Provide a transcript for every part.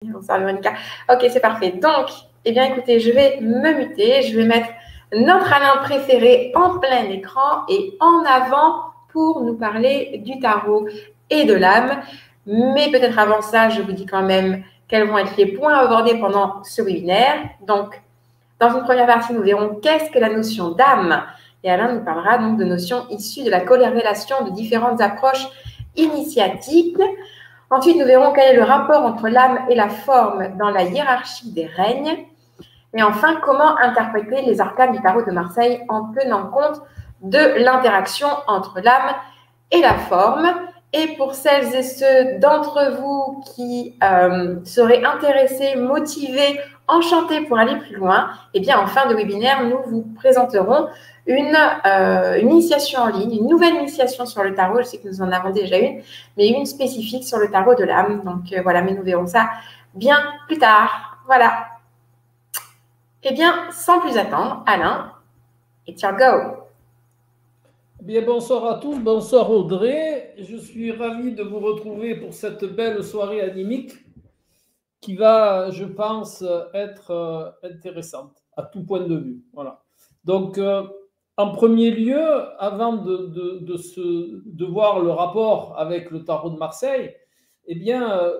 Bonsoir Véronica. Ok, c'est parfait. Donc, eh bien écoutez, je vais me muter, je vais mettre notre Alain préféré en plein écran et en avant pour nous parler du tarot et de l'âme. Mais peut-être avant ça, je vous dis quand même quels vont être les points abordés pendant ce webinaire. Donc, dans une première partie, nous verrons qu'est-ce que la notion d'âme. Et Alain nous parlera donc de notions issues de la corrélation de différentes approches initiatiques. Ensuite, nous verrons quel est le rapport entre l'âme et la forme dans la hiérarchie des règnes. Et enfin, comment interpréter les arcanes du tarot de Marseille en tenant compte de l'interaction entre l'âme et la forme. Et pour celles et ceux d'entre vous qui seraient intéressés, motivés, enchantés pour aller plus loin, eh bien, en fin de webinaire, nous vous présenterons une initiation en ligne, une nouvelle initiation sur le tarot. Je sais que nous en avons déjà une, mais une spécifique sur le tarot de l'âme. Donc voilà, mais nous verrons ça bien plus tard. Voilà. Eh bien, sans plus attendre, Alain, it's your go. Bien, bonsoir à tous, bonsoir Audrey. Je suis ravi de vous retrouver pour cette belle soirée animique qui va, je pense, être intéressante à tout point de vue. Voilà. Donc, en premier lieu, avant de voir le rapport avec le tarot de Marseille, eh bien,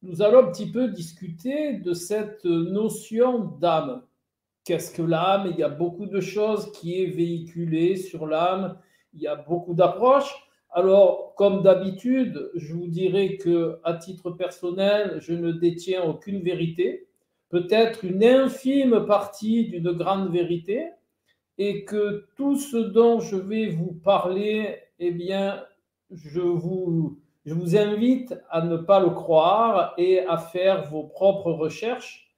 nous allons un petit peu discuter de cette notion d'âme. Qu'est-ce que l'âme? Il y a beaucoup de choses qui est véhiculées sur l'âme. Il y a beaucoup d'approches. Alors, comme d'habitude, je vous dirais que, à titre personnel, je ne détiens aucune vérité, peut-être une infime partie d'une grande vérité, et que tout ce dont je vais vous parler, eh bien, je vous invite à ne pas le croire et à faire vos propres recherches,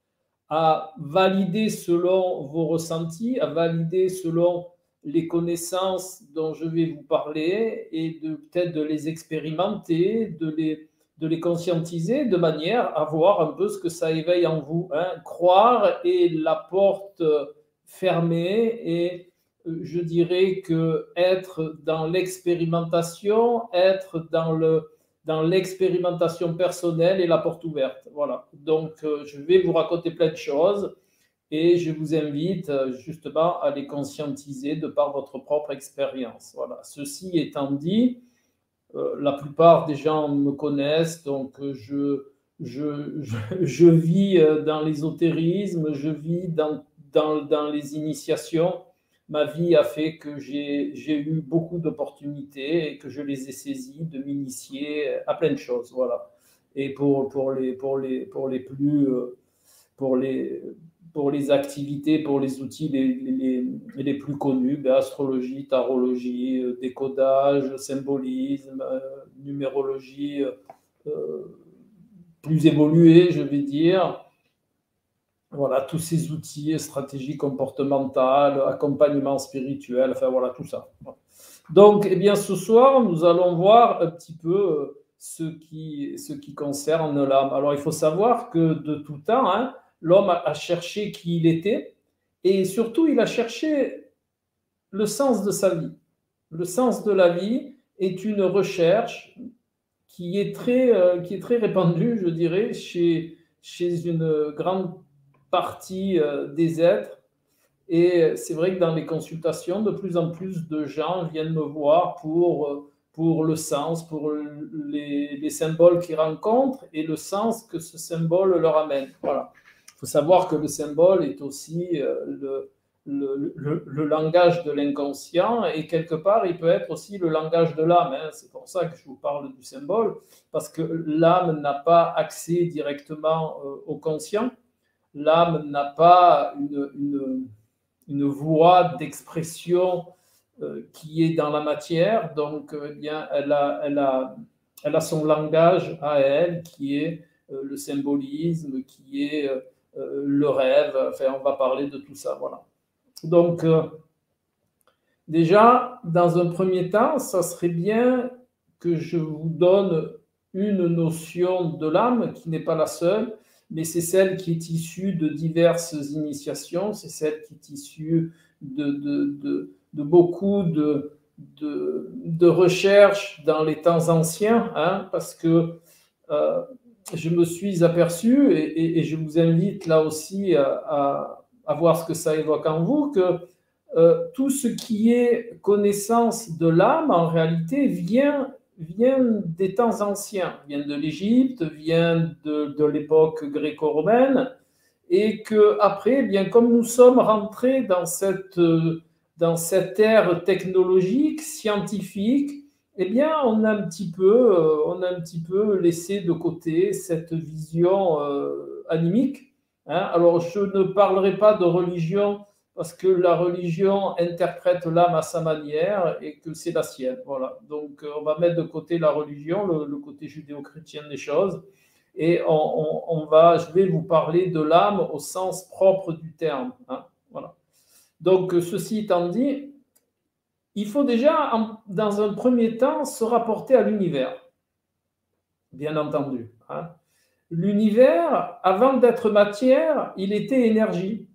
à valider selon vos ressentis, à valider selon les connaissances dont je vais vous parler et peut-être de les expérimenter, de les conscientiser de manière à voir un peu ce que ça éveille en vous. Hein. Croire est la porte fermée et je dirais que être dans l'expérimentation, être dans l'expérimentation personnelle et la porte ouverte. Voilà. Donc, je vais vous raconter plein de choses et je vous invite justement à les conscientiser de par votre propre expérience. Voilà. Ceci étant dit, la plupart des gens me connaissent, donc je vis dans l'ésotérisme, je vis dans les initiations. Ma vie a fait que j'ai eu beaucoup d'opportunités et que je les ai saisies de m'initier à plein de choses. Voilà. Et pour les activités, pour les outils les plus connus, ben, astrologie, tarologie, décodage, symbolisme, numérologie plus évoluée, je vais dire. Voilà, tous ces outils, stratégie comportementale, accompagnement spirituel, enfin voilà, tout ça. Donc, eh bien, ce soir, nous allons voir un petit peu ce qui concerne l'âme. Alors, il faut savoir que de tout temps, hein, l'homme a cherché qui il était et surtout, il a cherché le sens de sa vie. Le sens de la vie est une recherche qui est très répandue, je dirais, chez une grande partie des êtres. Et c'est vrai que dans les consultations, de plus en plus de gens viennent me voir pour le sens, pour les symboles qu'ils rencontrent et le sens que ce symbole leur amène. Voilà. Il faut savoir que le symbole est aussi le langage de l'inconscient et quelque part, il peut être aussi le langage de l'âme. Hein. C'est pour ça que je vous parle du symbole, parce que l'âme n'a pas accès directement au conscient. L'âme n'a pas une voie d'expression qui est dans la matière, donc eh bien, elle a son langage à elle, qui est le symbolisme, qui est le rêve, enfin on va parler de tout ça, voilà. Donc déjà, dans un premier temps, ça serait bien que je vous donne une notion de l'âme qui n'est pas la seule, mais c'est celle qui est issue de diverses initiations, c'est celle qui est issue de beaucoup de recherches dans les temps anciens, hein, parce que je me suis aperçu, et je vous invite là aussi à voir ce que ça évoque en vous, que tout ce qui est connaissance de l'âme, en réalité, vient des temps anciens, vient de l'Égypte, vient de l'époque gréco-romaine, et que après, eh bien, comme nous sommes rentrés dans cette ère technologique, scientifique, eh bien, on a un petit peu laissé de côté cette vision animique. Hein. Alors, je ne parlerai pas de religion parce que la religion interprète l'âme à sa manière et que c'est la sienne. Voilà. Donc, on va mettre de côté la religion, le côté judéo-chrétien des choses, et je vais vous parler de l'âme au sens propre du terme. Hein. Voilà. Donc, ceci étant dit, il faut déjà, dans un premier temps, se rapporter à l'univers, bien entendu. Hein. L'univers, avant d'être matière, il était énergie.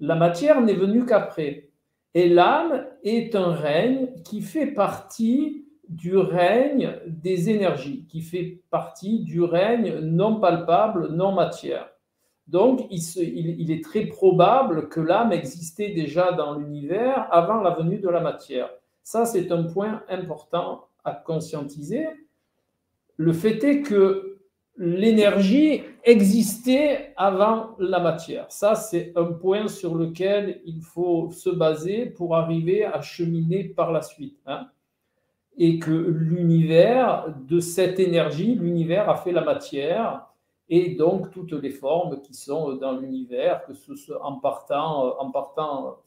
La matière n'est venue qu'après. Et l'âme est un règne qui fait partie du règne des énergies, qui fait partie du règne non palpable, non matière. Donc, il est très probable que l'âme existait déjà dans l'univers avant la venue de la matière. Ça, c'est un point important à conscientiser. Le fait est que l'énergie existait avant la matière. Ça, c'est un point sur lequel il faut se baser pour arriver à cheminer par la suite. Hein. Et que l'univers, de cette énergie, l'univers a fait la matière, et donc toutes les formes qui sont dans l'univers, que ce soit en partant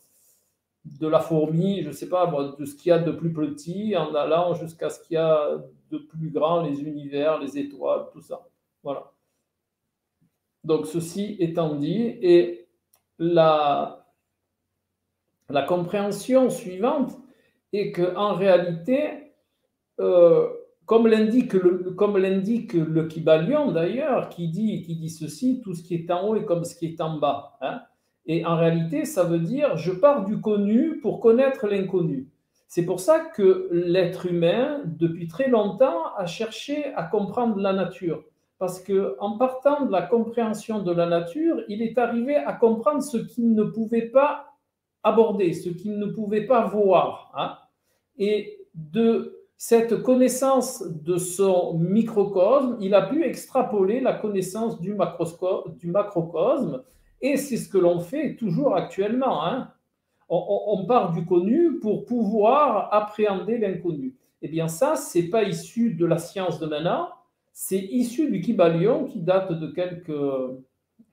de la fourmi, je ne sais pas, de ce qu'il y a de plus petit, en allant jusqu'à ce qu'il y a de plus grand, les univers, les étoiles, tout ça. Voilà. Donc, ceci étant dit, et la compréhension suivante est qu'en réalité, comme l'indique le Kybalion d'ailleurs, qui dit ceci, tout ce qui est en haut est comme ce qui est en bas. Hein. Et en réalité, ça veut dire, je pars du connu pour connaître l'inconnu. C'est pour ça que l'être humain, depuis très longtemps, a cherché à comprendre la nature. Parce qu'en partant de la compréhension de la nature, il est arrivé à comprendre ce qu'il ne pouvait pas aborder, ce qu'il ne pouvait pas voir. Hein. Et de cette connaissance de son microcosme, il a pu extrapoler la connaissance du macrocosme, et c'est ce que l'on fait toujours actuellement. Hein. On part du connu pour pouvoir appréhender l'inconnu. Eh bien ça, ce n'est pas issu de la science de maintenant, c'est issu du Kybalion qui date de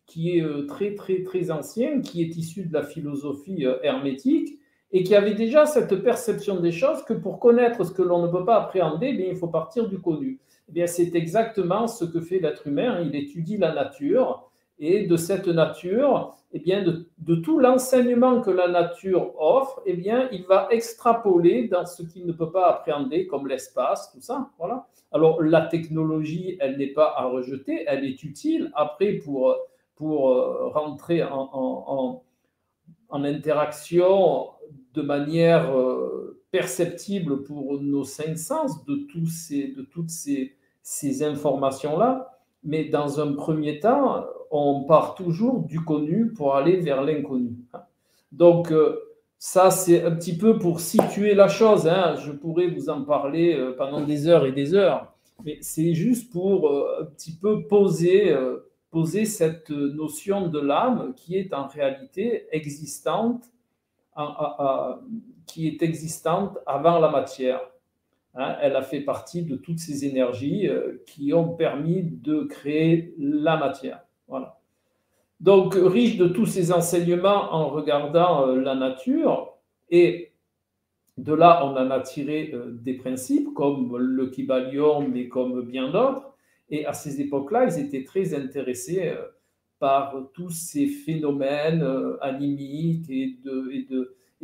qui est très très très ancien, qui est issu de la philosophie hermétique, et qui avait déjà cette perception des choses que pour connaître ce que l'on ne peut pas appréhender, eh bien, il faut partir du connu. Eh bien, c'est exactement ce que fait l'être humain. Il étudie la nature, et de cette nature, eh bien, de tout l'enseignement que la nature offre, eh bien, il va extrapoler dans ce qu'il ne peut pas appréhender, comme l'espace, tout ça. Voilà. Alors, la technologie, elle n'est pas à rejeter, elle est utile après pour rentrer en interaction de manière perceptible pour nos cinq sens de toutes ces informations-là. Mais dans un premier temps, on part toujours du connu pour aller vers l'inconnu. Donc, ça, c'est un petit peu pour situer la chose. Hein. Je pourrais vous en parler pendant des heures et des heures, mais c'est juste pour un petit peu poser cette notion de l'âme qui est en réalité existante, qui est existante avant la matière. Hein, elle a fait partie de toutes ces énergies qui ont permis de créer la matière. Voilà. Donc, riche de tous ces enseignements en regardant la nature, et de là, on en a tiré des principes comme le Kybalion, mais comme bien d'autres. Et à ces époques-là, ils étaient très intéressés par tous ces phénomènes animiques et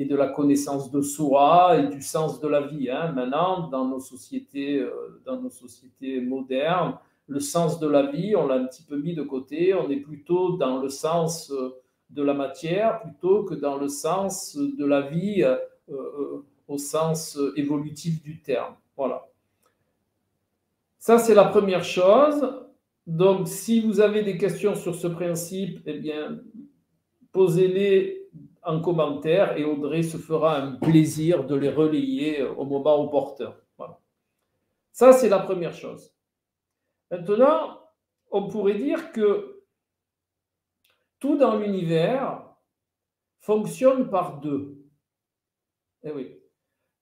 de la connaissance de soi et du sens de la vie. Hein. Maintenant, dans nos sociétés modernes, le sens de la vie, on l'a un petit peu mis de côté. On est plutôt dans le sens de la matière plutôt que dans le sens de la vie au sens évolutif du terme. Voilà. Ça, c'est la première chose. Donc, si vous avez des questions sur ce principe, eh bien, posez-les en commentaire et Audrey se fera un plaisir de les relayer au moment opportun. Voilà. Ça, c'est la première chose. Maintenant, on pourrait dire que tout dans l'univers fonctionne par deux. Eh oui.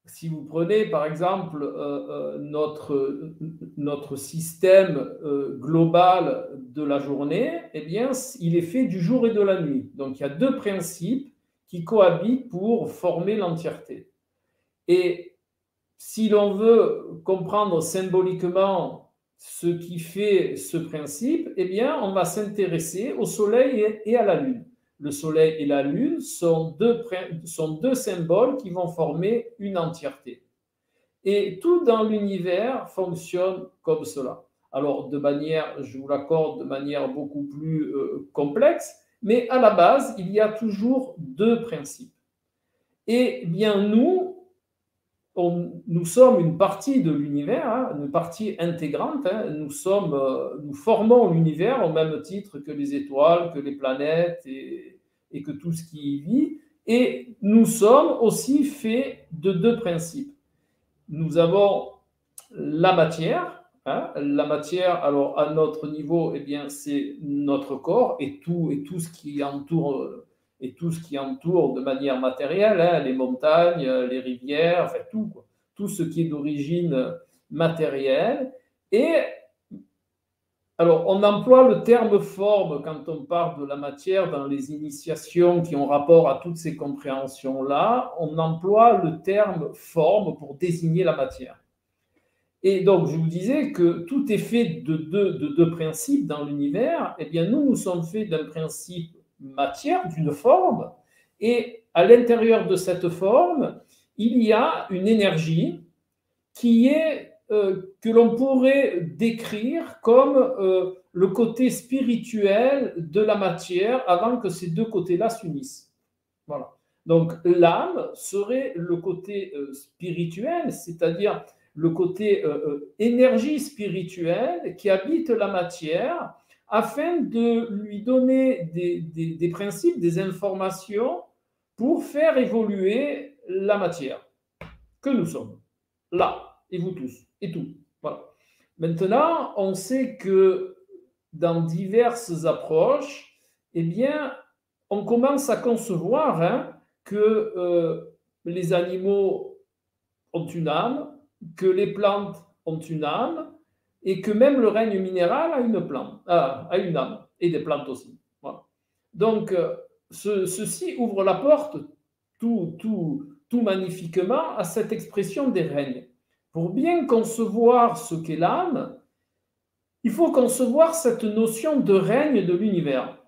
Si vous prenez par exemple notre système global de la journée, eh bien, il est fait du jour et de la nuit. Donc, il y a deux principes qui cohabitent pour former l'entièreté. Et si l'on veut comprendre symboliquement ce qui fait ce principe, eh bien, on va s'intéresser au Soleil et à la Lune. Le Soleil et la Lune sont deux symboles qui vont former une entièreté. Et tout dans l'univers fonctionne comme cela. Alors, de manière, je vous l'accorde, de manière beaucoup plus complexe, mais à la base, il y a toujours deux principes. Et bien, nous sommes une partie de l'univers, hein, une partie intégrante. Hein, nous formons l'univers au même titre que les étoiles, que les planètes et que tout ce qui y vit. Et nous sommes aussi faits de deux principes. Nous avons la matière. Hein, la matière, alors à notre niveau, eh bien, c'est notre corps et tout ce qui entoure. Et tout ce qui entoure de manière matérielle, hein, les montagnes, les rivières, enfin tout ce qui est d'origine matérielle. Et alors, on emploie le terme forme quand on parle de la matière dans les initiations qui ont rapport à toutes ces compréhensions-là. On emploie le terme forme pour désigner la matière. Et donc, je vous disais que tout est fait de deux principes dans l'univers. Eh bien, nous sommes faits d'un principe matière, d'une forme, et à l'intérieur de cette forme, il y a une énergie qui est, que l'on pourrait décrire comme le côté spirituel de la matière avant que ces deux côtés-là s'unissent. Voilà. Donc, l'âme serait le côté spirituel, c'est-à-dire le côté énergie spirituelle qui habite la matière, afin de lui donner des principes, des informations pour faire évoluer la matière que nous sommes, là, et vous tous, et tout. Voilà. Maintenant, on sait que dans diverses approches, eh bien, on commence à concevoir que les animaux ont une âme, que les plantes ont une âme, et que même le règne minéral a une âme, et des plantes aussi. Voilà. Donc, ceci ouvre la porte tout magnifiquement à cette expression des règnes. Pour bien concevoir ce qu'est l'âme, il faut concevoir cette notion de règne de l'univers.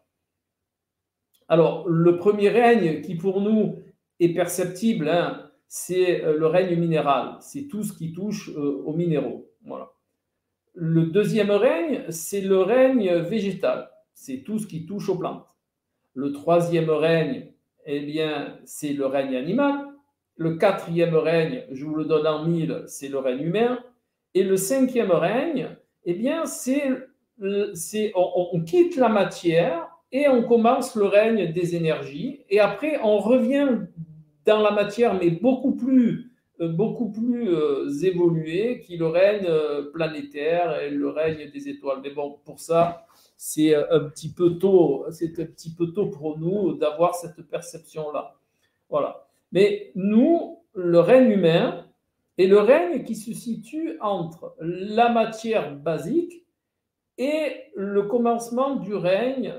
Alors, le premier règne qui pour nous est perceptible, hein, c'est le règne minéral, c'est tout ce qui touche aux minéraux. Voilà. Le deuxième règne, c'est le règne végétal, c'est tout ce qui touche aux plantes. Le troisième règne, eh bien, c'est le règne animal. Le quatrième règne, je vous le donne en mille, c'est le règne humain. Et le cinquième règne, eh bien, on quitte la matière et on commence le règne des énergies. Et après, on revient dans la matière, mais beaucoup plus évolué, qui est le règne planétaire et le règne des étoiles. Mais bon, pour ça, c'est un petit peu tôt pour nous d'avoir cette perception-là. Voilà. Mais nous, le règne humain est le règne qui se situe entre la matière basique et le commencement du règne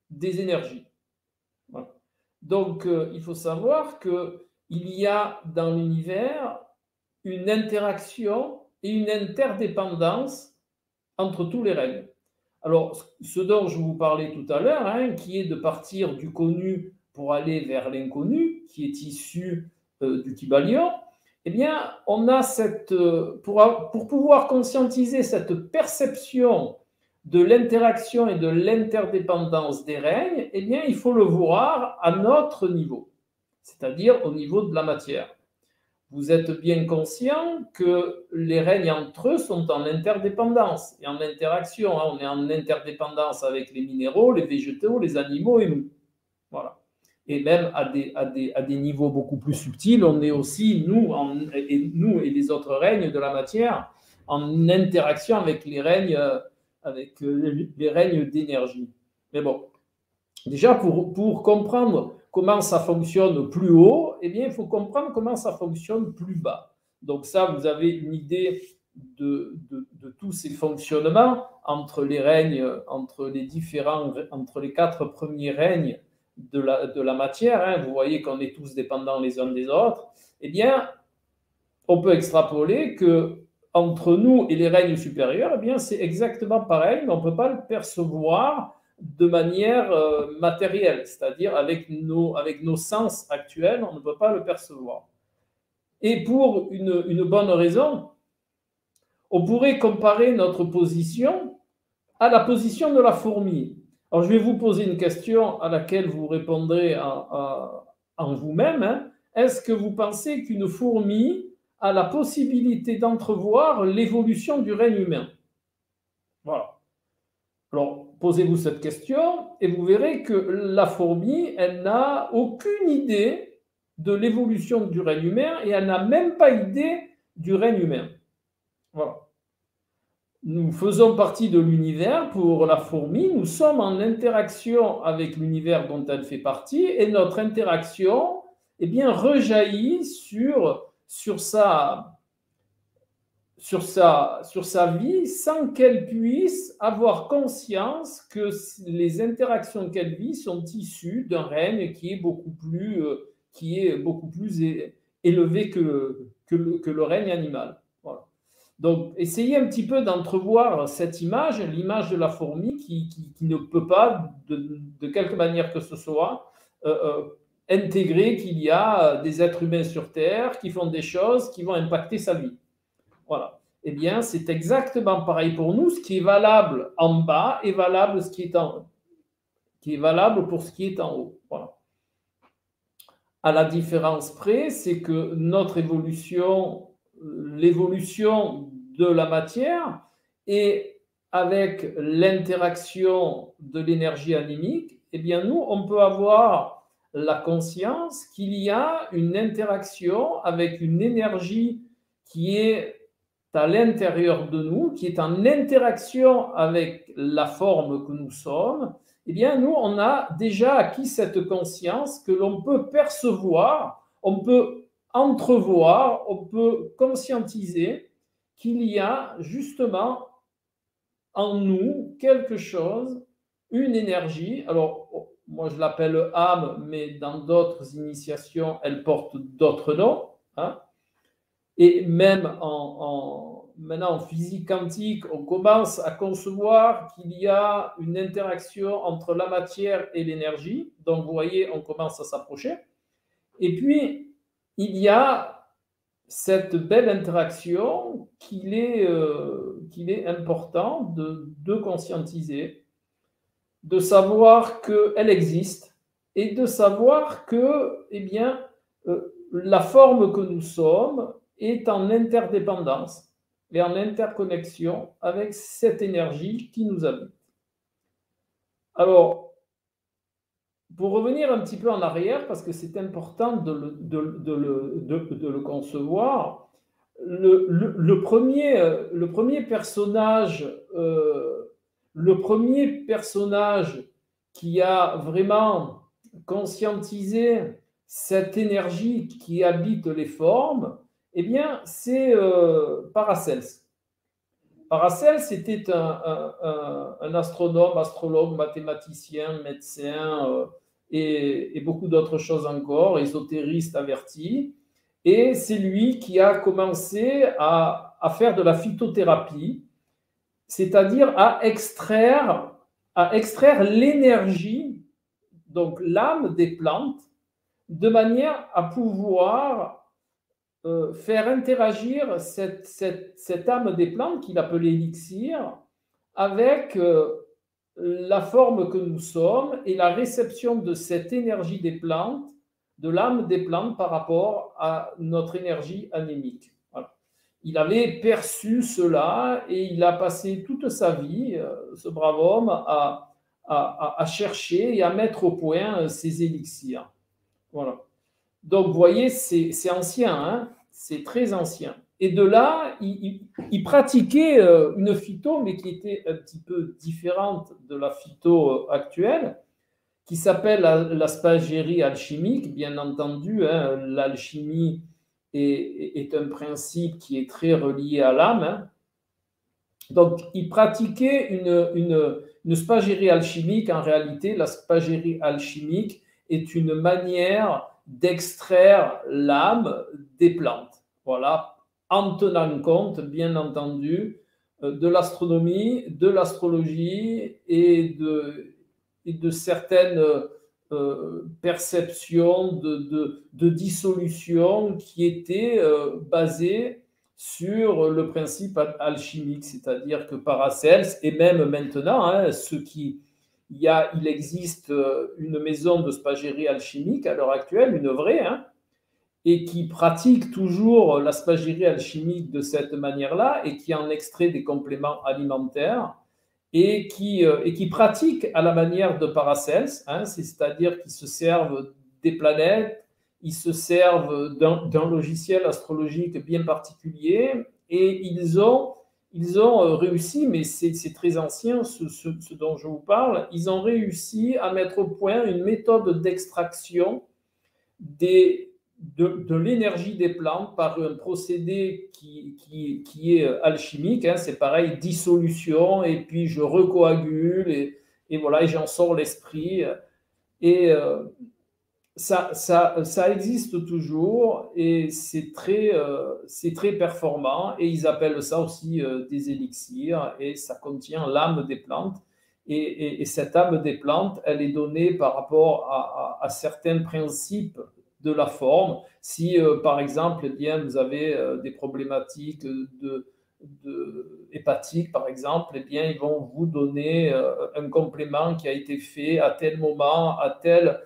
des énergies. Voilà. Donc, il faut savoir qu'il y a dans l'univers une interaction et une interdépendance entre tous les règnes. Alors, ce dont je vous parlais tout à l'heure, hein, qui est de partir du connu pour aller vers l'inconnu, qui est issu du Kybalion, eh bien, on a pour pouvoir conscientiser cette perception de l'interaction et de l'interdépendance des règnes, eh bien, il faut le voir à notre niveau, c'est-à-dire au niveau de la matière. vous êtes bien conscient que les règnes entre eux sont en interdépendance et en interaction. On est en interdépendance avec les minéraux, les végétaux, les animaux et nous. Voilà. Et même à des niveaux beaucoup plus subtils, on est aussi, nous et les autres règnes de la matière, en interaction avec les règnes d'énergie. Mais bon, déjà, pour comprendre comment ça fonctionne plus haut, eh bien, il faut comprendre comment ça fonctionne plus bas. Donc ça, vous avez une idée de tous ces fonctionnements entre les règnes, entre les 4 premiers règnes de la matière. Hein. Vous voyez qu'on est tous dépendants les uns des autres. Eh bien, on peut extrapoler que entre nous et les règnes supérieurs, eh bien, c'est exactement pareil, mais on ne peut pas le percevoir de manière matérielle, c'est-à-dire avec nos sens actuels, on ne peut pas le percevoir. Et pour une bonne raison, on pourrait comparer notre position à la position de la fourmi. Alors, je vais vous poser une question à laquelle vous répondrez en vous-même. Hein. Est-ce que vous pensez qu'une fourmi a la possibilité d'entrevoir l'évolution du règne humain? Voilà. Alors, posez-vous cette question et vous verrez que la fourmi, elle n'a aucune idée de l'évolution du règne humain et elle n'a même pas idée du règne humain. Voilà. Nous faisons partie de l'univers pour la fourmi, nous sommes en interaction avec l'univers dont elle fait partie et notre interaction eh bien, rejaillit sur sa vie sans qu'elle puisse avoir conscience que les interactions qu'elle vit sont issues d'un règne qui est beaucoup plus élevé que le règne animal. Voilà. Donc, essayez un petit peu d'entrevoir cette image, l'image de la fourmi qui ne peut pas, de quelque manière que ce soit, intégrer qu'il y a des êtres humains sur Terre qui font des choses qui vont impacter sa vie. Voilà. Eh bien, c'est exactement pareil pour nous. Ce qui est valable en bas est valable pour ce qui est en haut. Voilà. À la différence près, c'est que notre évolution, l'évolution de la matière, et avec l'interaction de l'énergie animique, eh bien, nous, on peut avoir la conscience qu'il y a une interaction avec une énergie qui est à l'intérieur de nous, qui est en interaction avec la forme que nous sommes. Eh bien, nous, on a déjà acquis cette conscience que l'on peut percevoir, on peut entrevoir, on peut conscientiser qu'il y a justement en nous quelque chose, une énergie. Alors, moi, je l'appelle âme, mais dans d'autres initiations, elle porte d'autres noms. Hein. Et même maintenant en physique quantique, on commence à concevoir qu'il y a une interaction entre la matière et l'énergie. Donc, vous voyez, on commence à s'approcher. Et puis, il y a cette belle interaction qu'il est important de conscientiser, de savoir qu'elle existe et de savoir que, eh bien, la forme que nous sommes est en interdépendance et en interconnexion avec cette énergie qui nous habite. Alors, pour revenir un petit peu en arrière, parce que c'est important de le concevoir, le premier personnage qui a vraiment conscientisé cette énergie qui habite les formes, eh bien, c'est Paracels. Paracels était un astronome, astrologue, mathématicien, médecin et beaucoup d'autres choses encore, ésotériste averti. Et c'est lui qui a commencé à faire de la phytothérapie, c'est-à-dire à extraire l'énergie, donc l'âme des plantes, de manière à pouvoir faire interagir cette âme des plantes qu'il appelait élixir avec la forme que nous sommes et la réception de cette énergie des plantes de l'âme des plantes par rapport à notre énergie anémique. Voilà. Il avait perçu cela et il a passé toute sa vie, ce brave homme, à chercher et à mettre au point ces élixirs. Voilà. Donc, vous voyez, c'est ancien, hein, c'est très ancien. Et de là, il pratiquait une phyto, mais qui était un petit peu différente de la phyto actuelle, qui s'appelle la spagérie alchimique. Bien entendu, hein, l'alchimie est un principe qui est très relié à l'âme. Hein. Donc, il pratiquait une spagérie alchimique. En réalité, la spagérie alchimique est une manière d'extraire l'âme des plantes. Voilà, en tenant compte, bien entendu, de l'astronomie, de l'astrologie et de certaines perceptions de dissolution qui étaient basées sur le principe alchimique, c'est-à-dire que Paracels, et même maintenant, hein, il existe une maison de spagérie alchimique à l'heure actuelle, une vraie, hein, et qui pratique toujours la spagérie alchimique de cette manière-là et qui en extrait des compléments alimentaires et qui pratique à la manière de Paracels, hein, c'est-à-dire qu'ils se servent des planètes, ils se servent d'un logiciel astrologique bien particulier et ils ont réussi, mais c'est très ancien ce dont je vous parle, ils ont réussi à mettre au point une méthode d'extraction de l'énergie des plantes par un procédé qui est alchimique. Hein, c'est pareil, dissolution, et puis je recoagule, et voilà, et j'en sors l'esprit. Et ça existe toujours, et c'est très performant, et ils appellent ça aussi des élixirs, et ça contient l'âme des plantes. Et cette âme des plantes, elle est donnée par rapport à certains principes de la forme. Si, par exemple, eh bien, vous avez des problématiques hépatiques, par exemple, eh bien, ils vont vous donner un complément qui a été fait à tel moment, à telle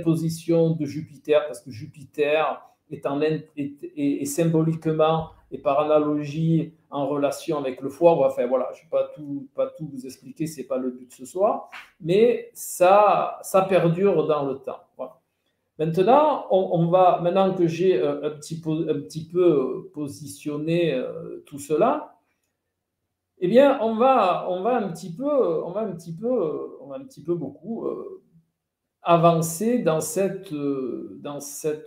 position de Jupiter, parce que Jupiter est symboliquement et par analogie en relation avec le foie. Enfin voilà, je ne vais pas tout vous expliquer, ce n'est pas le but ce soir, mais ça perdure dans le temps. Voilà. Maintenant, maintenant que j'ai un petit peu positionné tout cela, eh bien, on va un petit peu beaucoup avancer dans cette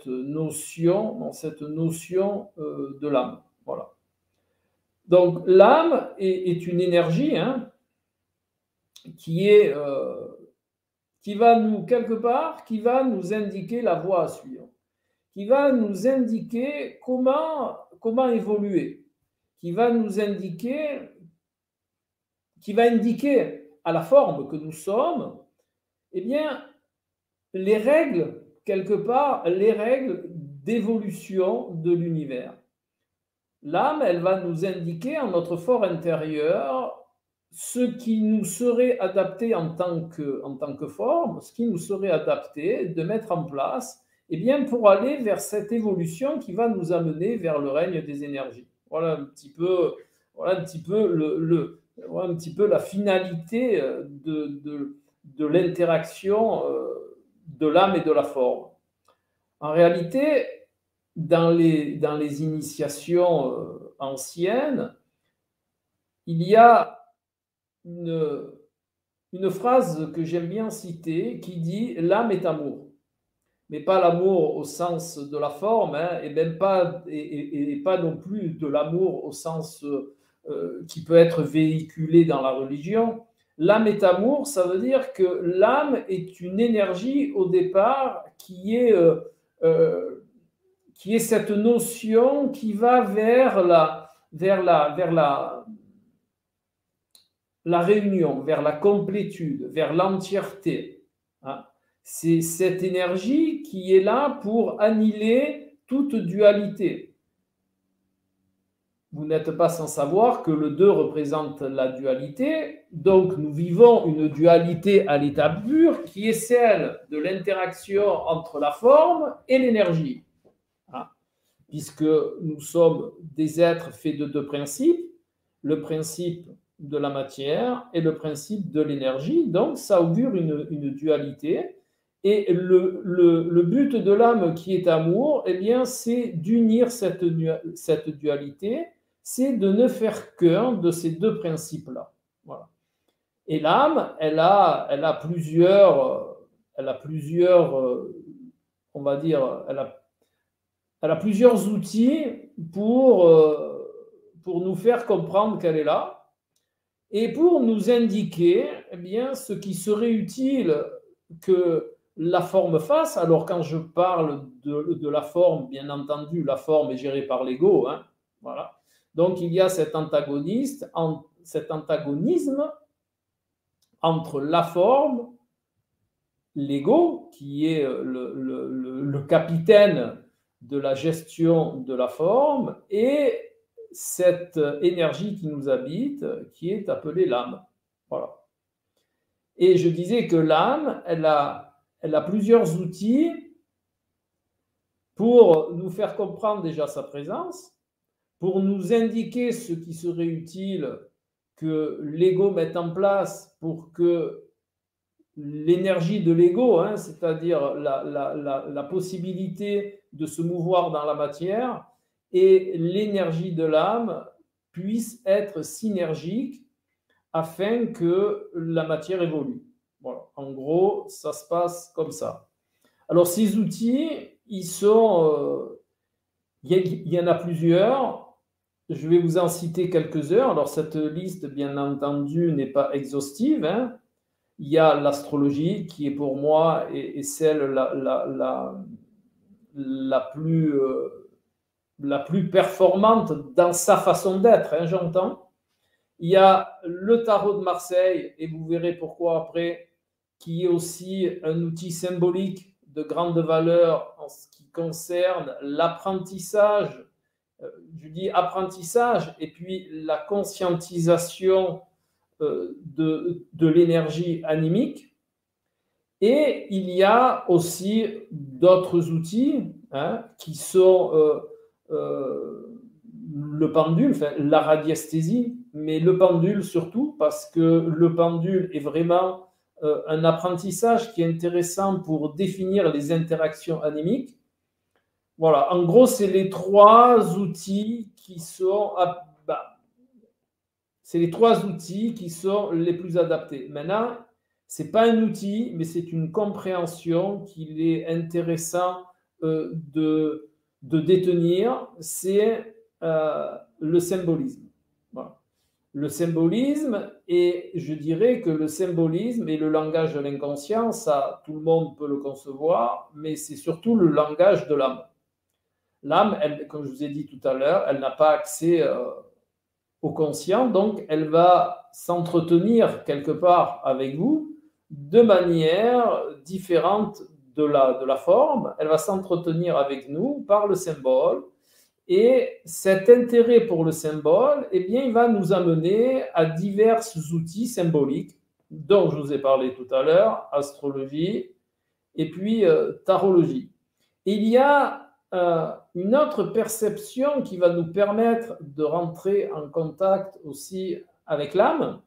notion de l'âme. Voilà. Donc, l'âme est une énergie, hein, qui va qui va nous indiquer la voie à suivre, qui va nous indiquer comment évoluer, qui va indiquer à la forme que nous sommes, eh bien, les règles d'évolution de l'univers. L'âme, elle va nous indiquer en notre fort intérieur ce qui nous serait adapté en tant que forme, ce qui nous serait adapté de mettre en place, eh bien, pour aller vers cette évolution qui va nous amener vers le règne des énergies. Voilà un petit peu la finalité de l'interaction de l'âme et de la forme. En réalité, dans les initiations anciennes, il y a une phrase que j'aime bien citer qui dit « l'âme est amour ». Mais pas l'amour au sens de la forme, hein, et même pas, et pas non plus de l'amour au sens qui peut être véhiculé dans la religion. L'âme est amour, ça veut dire que l'âme est une énergie au départ qui est cette notion qui va vers la réunion, vers la complétude, vers l'entièreté. Hein. C'est cette énergie qui est là pour annihiler toute dualité. vous n'êtes pas sans savoir que le 2 représente la dualité. Donc, nous vivons une dualité à l'état pur qui est celle de l'interaction entre la forme et l'énergie. Hein. Puisque nous sommes des êtres faits de deux principes, le principe de la matière et le principe de l'énergie. Donc, ça augure une dualité. Et le but de l'âme qui est amour, eh bien, c'est d'unir cette dualité, c'est de ne faire qu'un de ces deux principes-là. Voilà. Et l'âme, elle a plusieurs, on va dire, elle a plusieurs outils pour nous faire comprendre qu'elle est là et pour nous indiquer, eh bien, ce qui serait utile que la forme fasse. Alors, quand je parle de la forme, bien entendu, la forme est gérée par l'ego. Hein, voilà. Donc, il y a cet antagonisme entre la forme, l'ego, qui est le capitaine de la gestion de la forme, et cette énergie qui nous habite, qui est appelée l'âme. Voilà. Et je disais que l'âme, elle a plusieurs outils pour nous faire comprendre déjà sa présence, pour nous indiquer ce qui serait utile que l'ego mette en place pour que l'énergie de l'ego, hein, c'est-à-dire la possibilité de se mouvoir dans la matière, et l'énergie de l'âme puissent être synergiques afin que la matière évolue. Voilà. En gros, ça se passe comme ça. Alors, ces outils, il y en a plusieurs. Je vais vous en citer quelques-uns. Alors, cette liste, bien entendu, n'est pas exhaustive. Hein. Il y a l'astrologie qui est pour moi et celle la plus performante dans sa façon d'être, hein, j'entends. Il y a le tarot de Marseille, et vous verrez pourquoi après, qui est aussi un outil symbolique de grande valeur en ce qui concerne l'apprentissage. Je dis apprentissage, et puis la conscientisation de l'énergie animique. Et il y a aussi d'autres outils, hein, qui sont le pendule, enfin, la radiesthésie, mais le pendule surtout, parce que le pendule est vraiment un apprentissage qui est intéressant pour définir les interactions animiques. Voilà, en gros, c'est les trois outils qui sont... c'est les trois outils qui sont les plus adaptés. Maintenant, ce n'est pas un outil, mais c'est une compréhension qu'il est intéressant de détenir, c'est le symbolisme. Voilà. Le symbolisme, et je dirais que le symbolisme est le langage de l'inconscient, ça tout le monde peut le concevoir, mais c'est surtout le langage de l'âme. L'âme, comme je vous ai dit tout à l'heure, elle n'a pas accès au conscient, donc elle va s'entretenir quelque part avec vous de manière différente de la forme. Elle va s'entretenir avec nous par le symbole, et cet intérêt pour le symbole, eh bien, il va nous amener à divers outils symboliques dont je vous ai parlé tout à l'heure, astrologie et puis tarologie. Et il y a une autre perception qui va nous permettre de rentrer en contact aussi avec l'âme,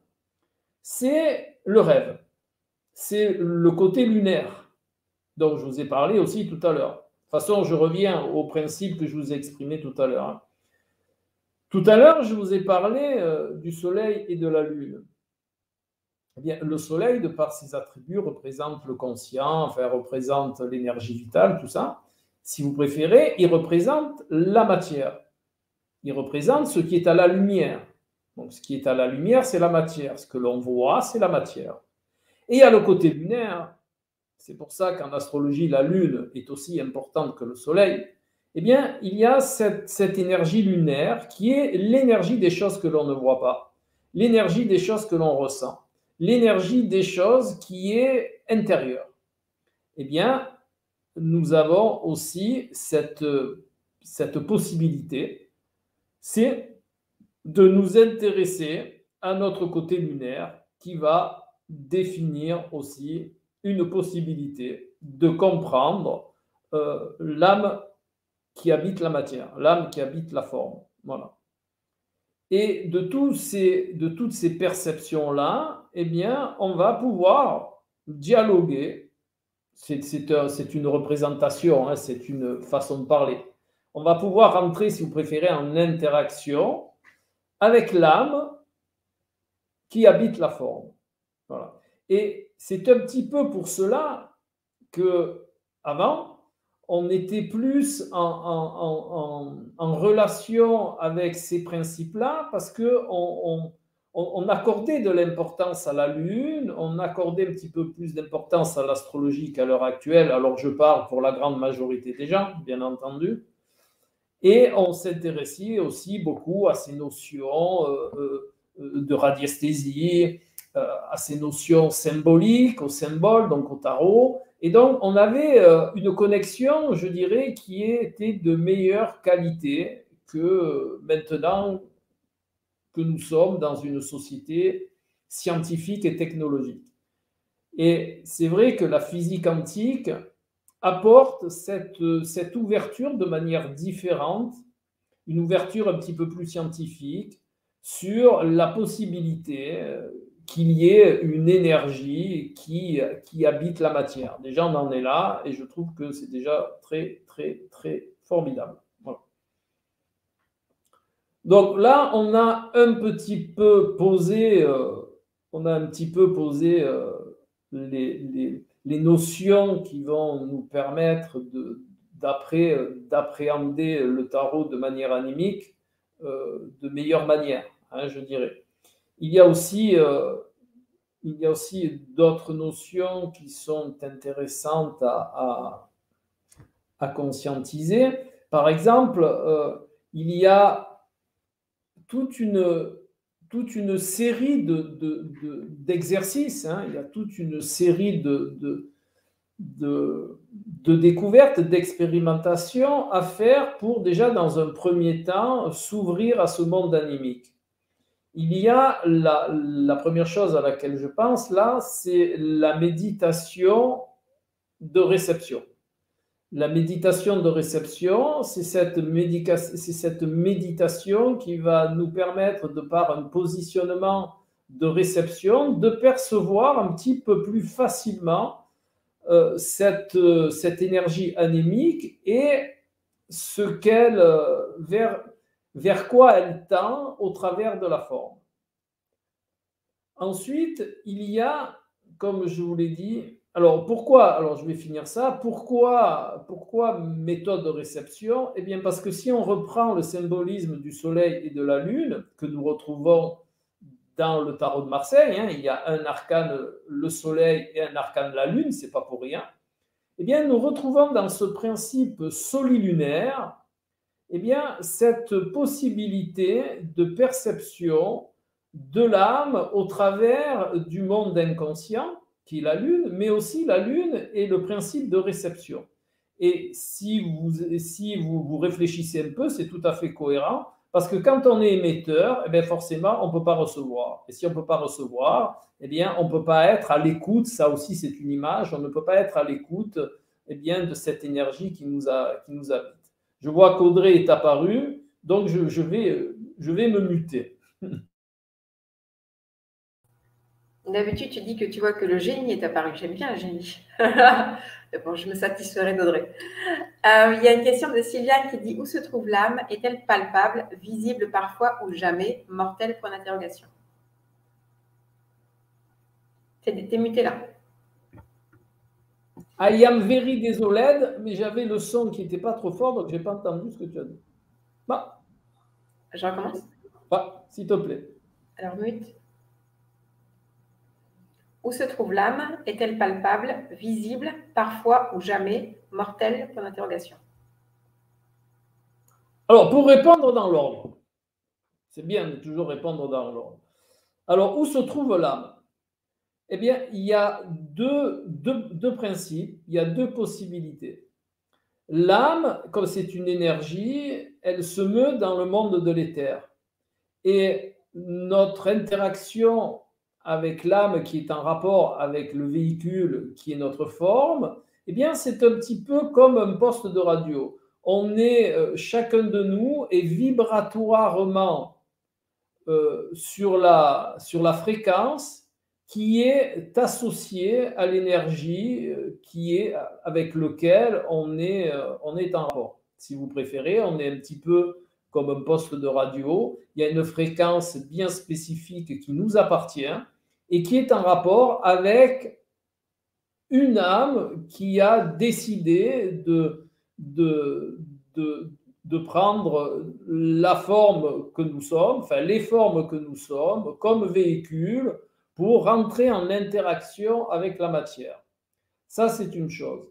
c'est le rêve. C'est le côté lunaire dont je vous ai parlé aussi tout à l'heure. De toute façon, je reviens au principe que je vous ai exprimé tout à l'heure. Tout à l'heure, je vous ai parlé du soleil et de la lune. Eh bien, le soleil, de par ses attributs, représente le conscient, enfin, représente l'énergie vitale, tout ça. Si vous préférez, il représente la matière. Il représente ce qui est à la lumière. Donc, ce qui est à la lumière, c'est la matière. Ce que l'on voit, c'est la matière. Et il y a le côté lunaire. C'est pour ça qu'en astrologie, la lune est aussi importante que le soleil. Eh bien, il y a cette énergie lunaire qui est l'énergie des choses que l'on ne voit pas, l'énergie des choses que l'on ressent, l'énergie des choses qui est intérieure. Eh bien, nous avons aussi cette possibilité, c'est de nous intéresser à notre côté lunaire qui va définir aussi une possibilité de comprendre l'âme qui habite la matière, l'âme qui habite la forme. Voilà. Et de toutes ces perceptions-là, eh bien, on va pouvoir dialoguer. C'est une représentation, hein, c'est une façon de parler. On va pouvoir entrer, si vous préférez, en interaction avec l'âme qui habite la forme. Voilà. Et c'est un petit peu pour cela que avant, on était plus en relation avec ces principes-là parce qu'on accordait de l'importance à la Lune, on accordait un petit peu plus d'importance à l'astrologie qu'à l'heure actuelle. Alors je parle pour la grande majorité des gens, bien entendu. Et on s'intéressait aussi beaucoup à ces notions de radiesthésie, à ces notions symboliques, aux symboles, donc au tarot. Et donc, on avait une connexion, je dirais, qui était de meilleure qualité que maintenant que nous sommes dans une société scientifique et technologique. Et c'est vrai que la physique quantique apporte cette ouverture de manière différente, une ouverture un petit peu plus scientifique sur la possibilité qu'il y ait une énergie qui habite la matière. Déjà, on en est là et je trouve que c'est déjà très, très, très formidable. Voilà. Donc là, on a un petit peu posé, les notions qui vont nous permettre d'appréhender le tarot de manière animique de meilleure manière, hein, je dirais. Il y a aussi d'autres notions qui sont intéressantes à conscientiser. Par exemple, il y a toute une série d'exercices, hein, il y a toute une série de découvertes, d'expérimentations à faire pour déjà, dans un premier temps, s'ouvrir à ce monde animique. Il y a la première chose à laquelle je pense là, c'est la méditation de réception. La méditation de réception, c'est cette méditation qui va nous permettre, de par un positionnement de réception, de percevoir un petit peu plus facilement cette énergie anémique et ce qu'elle, vers quoi elle tend au travers de la forme. Ensuite, il y a, comme je vous l'ai dit, alors pourquoi, alors je vais finir ça, pourquoi méthode de réception? Eh bien parce que si on reprend le symbolisme du soleil et de la lune, que nous retrouvons dans le tarot de Marseille, hein, il y a un arcane le soleil et un arcane la lune, c'est pas pour rien, eh bien nous retrouvons dans ce principe solilunaire, eh bien cette possibilité de perception de l'âme au travers du monde inconscient, qui est la Lune, mais aussi la Lune est le principe de réception. Et si vous réfléchissez un peu, c'est tout à fait cohérent, parce que quand on est émetteur, eh bien forcément, on ne peut pas recevoir. Et si on ne peut pas recevoir, eh bien, on ne peut pas être à l'écoute, ça aussi c'est une image, on ne peut pas être à l'écoute eh bien, de cette énergie qui nous habite. Je vois qu'Audrey est apparue, donc je vais me muter. D'habitude, tu dis que tu vois que le génie est apparu. J'aime bien le génie. Bon, je me satisferai d'Audrey. Il y a une question de Sylviane qui dit: où se trouve l'âme? Est-elle palpable, visible parfois ou jamais, mortelle? Point d'interrogation. T'es muté là. I am very désolé, mais j'avais le son qui n'était pas trop fort, donc je n'ai pas entendu ce que tu as dit. Bah. Je recommence. Bah, s'il te plaît. Alors, mute. Où se trouve l'âme? Est-elle palpable, visible, parfois ou jamais, mortelle? Point d'interrogation. Alors, pour répondre dans l'ordre, c'est bien de toujours répondre dans l'ordre. Alors, où se trouve l'âme? Eh bien, il y a deux principes, il y a deux possibilités. L'âme, comme c'est une énergie, elle se meut dans le monde de l'éther. Et notre interaction avec l'âme qui est en rapport avec le véhicule qui est notre forme, eh bien, c'est un petit peu comme un poste de radio. On est, chacun de nous est vibratoirement sur la fréquence qui est associée à l'énergie qui est avec lequel on est en rapport. Si vous préférez, on est un petit peu comme un poste de radio. Il y a une fréquence bien spécifique qui nous appartient et qui est en rapport avec une âme qui a décidé de prendre la forme que nous sommes, enfin les formes que nous sommes, comme véhicule pour rentrer en interaction avec la matière. Ça, c'est une chose.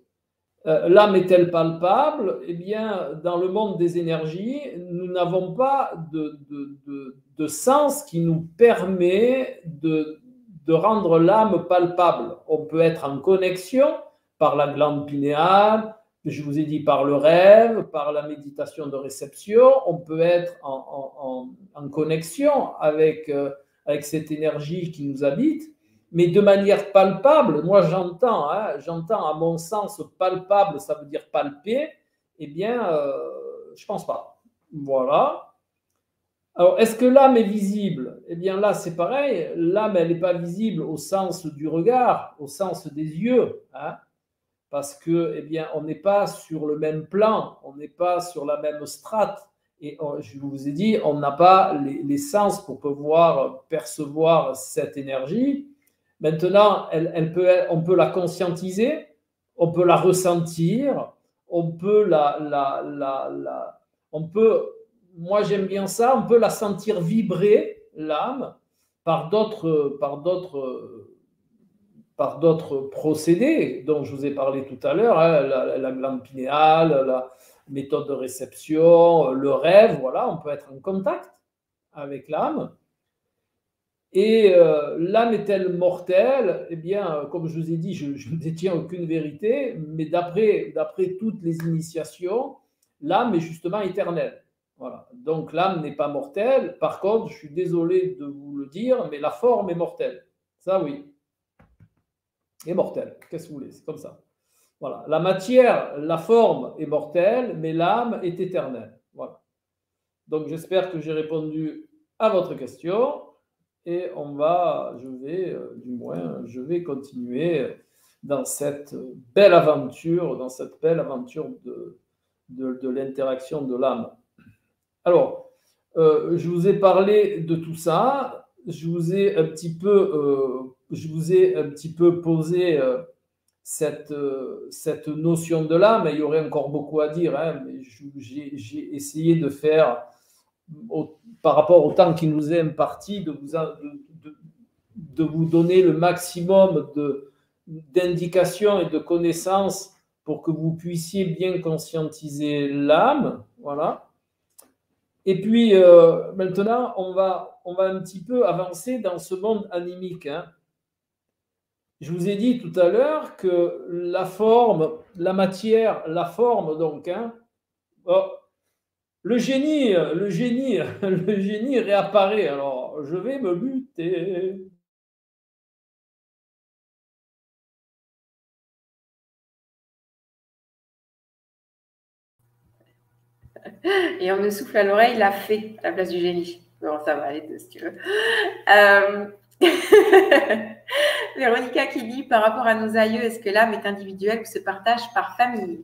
L'âme est-elle palpable? Eh bien, dans le monde des énergies, nous n'avons pas de sens qui nous permet de rendre l'âme palpable. On peut être en connexion par la glande pinéale, je vous ai dit par le rêve, par la méditation de réception, on peut être en connexion avec cette énergie qui nous habite, mais de manière palpable. Moi, j'entends à mon sens palpable, ça veut dire palper, eh bien, je ne pense pas. Voilà. Alors, est-ce que l'âme est visible? Eh bien, là, c'est pareil. L'âme, elle n'est pas visible au sens du regard, au sens des yeux, parce que, eh bien, on n'est pas sur le même plan, on n'est pas sur la même strate. Et je vous ai dit, on n'a pas les sens pour pouvoir percevoir cette énergie. Maintenant, on peut la conscientiser, on peut la ressentir, on peut moi j'aime bien ça, on peut la sentir vibrer, l'âme, par d'autres procédés dont je vous ai parlé tout à l'heure, la glande pinéale, la méthode de réception, le rêve, voilà, on peut être en contact avec l'âme. Et l'âme est-elle mortelle? Eh bien, comme je vous ai dit, je ne détiens aucune vérité, mais d'après toutes les initiations, l'âme est justement éternelle. Voilà. Donc l'âme n'est pas mortelle. Par contre, je suis désolé de vous le dire, mais la forme est mortelle. Ça, oui. Est mortelle. Qu'est-ce que vous voulez? C'est comme ça. Voilà. La matière, la forme est mortelle, mais l'âme est éternelle. Voilà. Donc j'espère que j'ai répondu à votre question. Et je vais continuer dans cette belle aventure, de l'interaction de l'âme. Alors, je vous ai parlé de tout ça. Je vous ai un petit peu posé cette notion de l'âme. Il y aurait encore beaucoup à dire, mais j'ai essayé de faire par rapport au temps qui nous est imparti, de vous donner le maximum d'indications et de connaissances pour que vous puissiez bien conscientiser l'âme. Voilà. Et puis, maintenant, on va un petit peu avancer dans ce monde animique. Je vous ai dit tout à l'heure que la forme, la matière, la forme, donc, le génie réapparaît. Alors, je vais me buter. Et on me souffle à l'oreille la fée à la place du génie. Bon, ça va aller deux, si tu veux. Véronica qui dit, par rapport à nos aïeux, est-ce que l'âme est individuelle ou se partage par famille?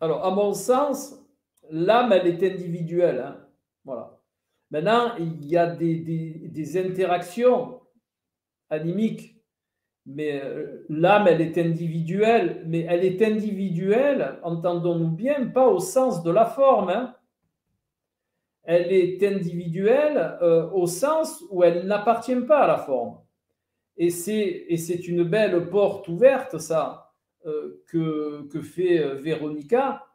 Alors, à mon sens, l'âme, elle est individuelle. Voilà. Maintenant, il y a des interactions animiques, mais l'âme, elle est individuelle, mais elle est individuelle, entendons-nous bien, pas au sens de la forme. Elle est individuelle au sens où elle n'appartient pas à la forme. Et c'est une belle porte ouverte, ça, que fait Véronica.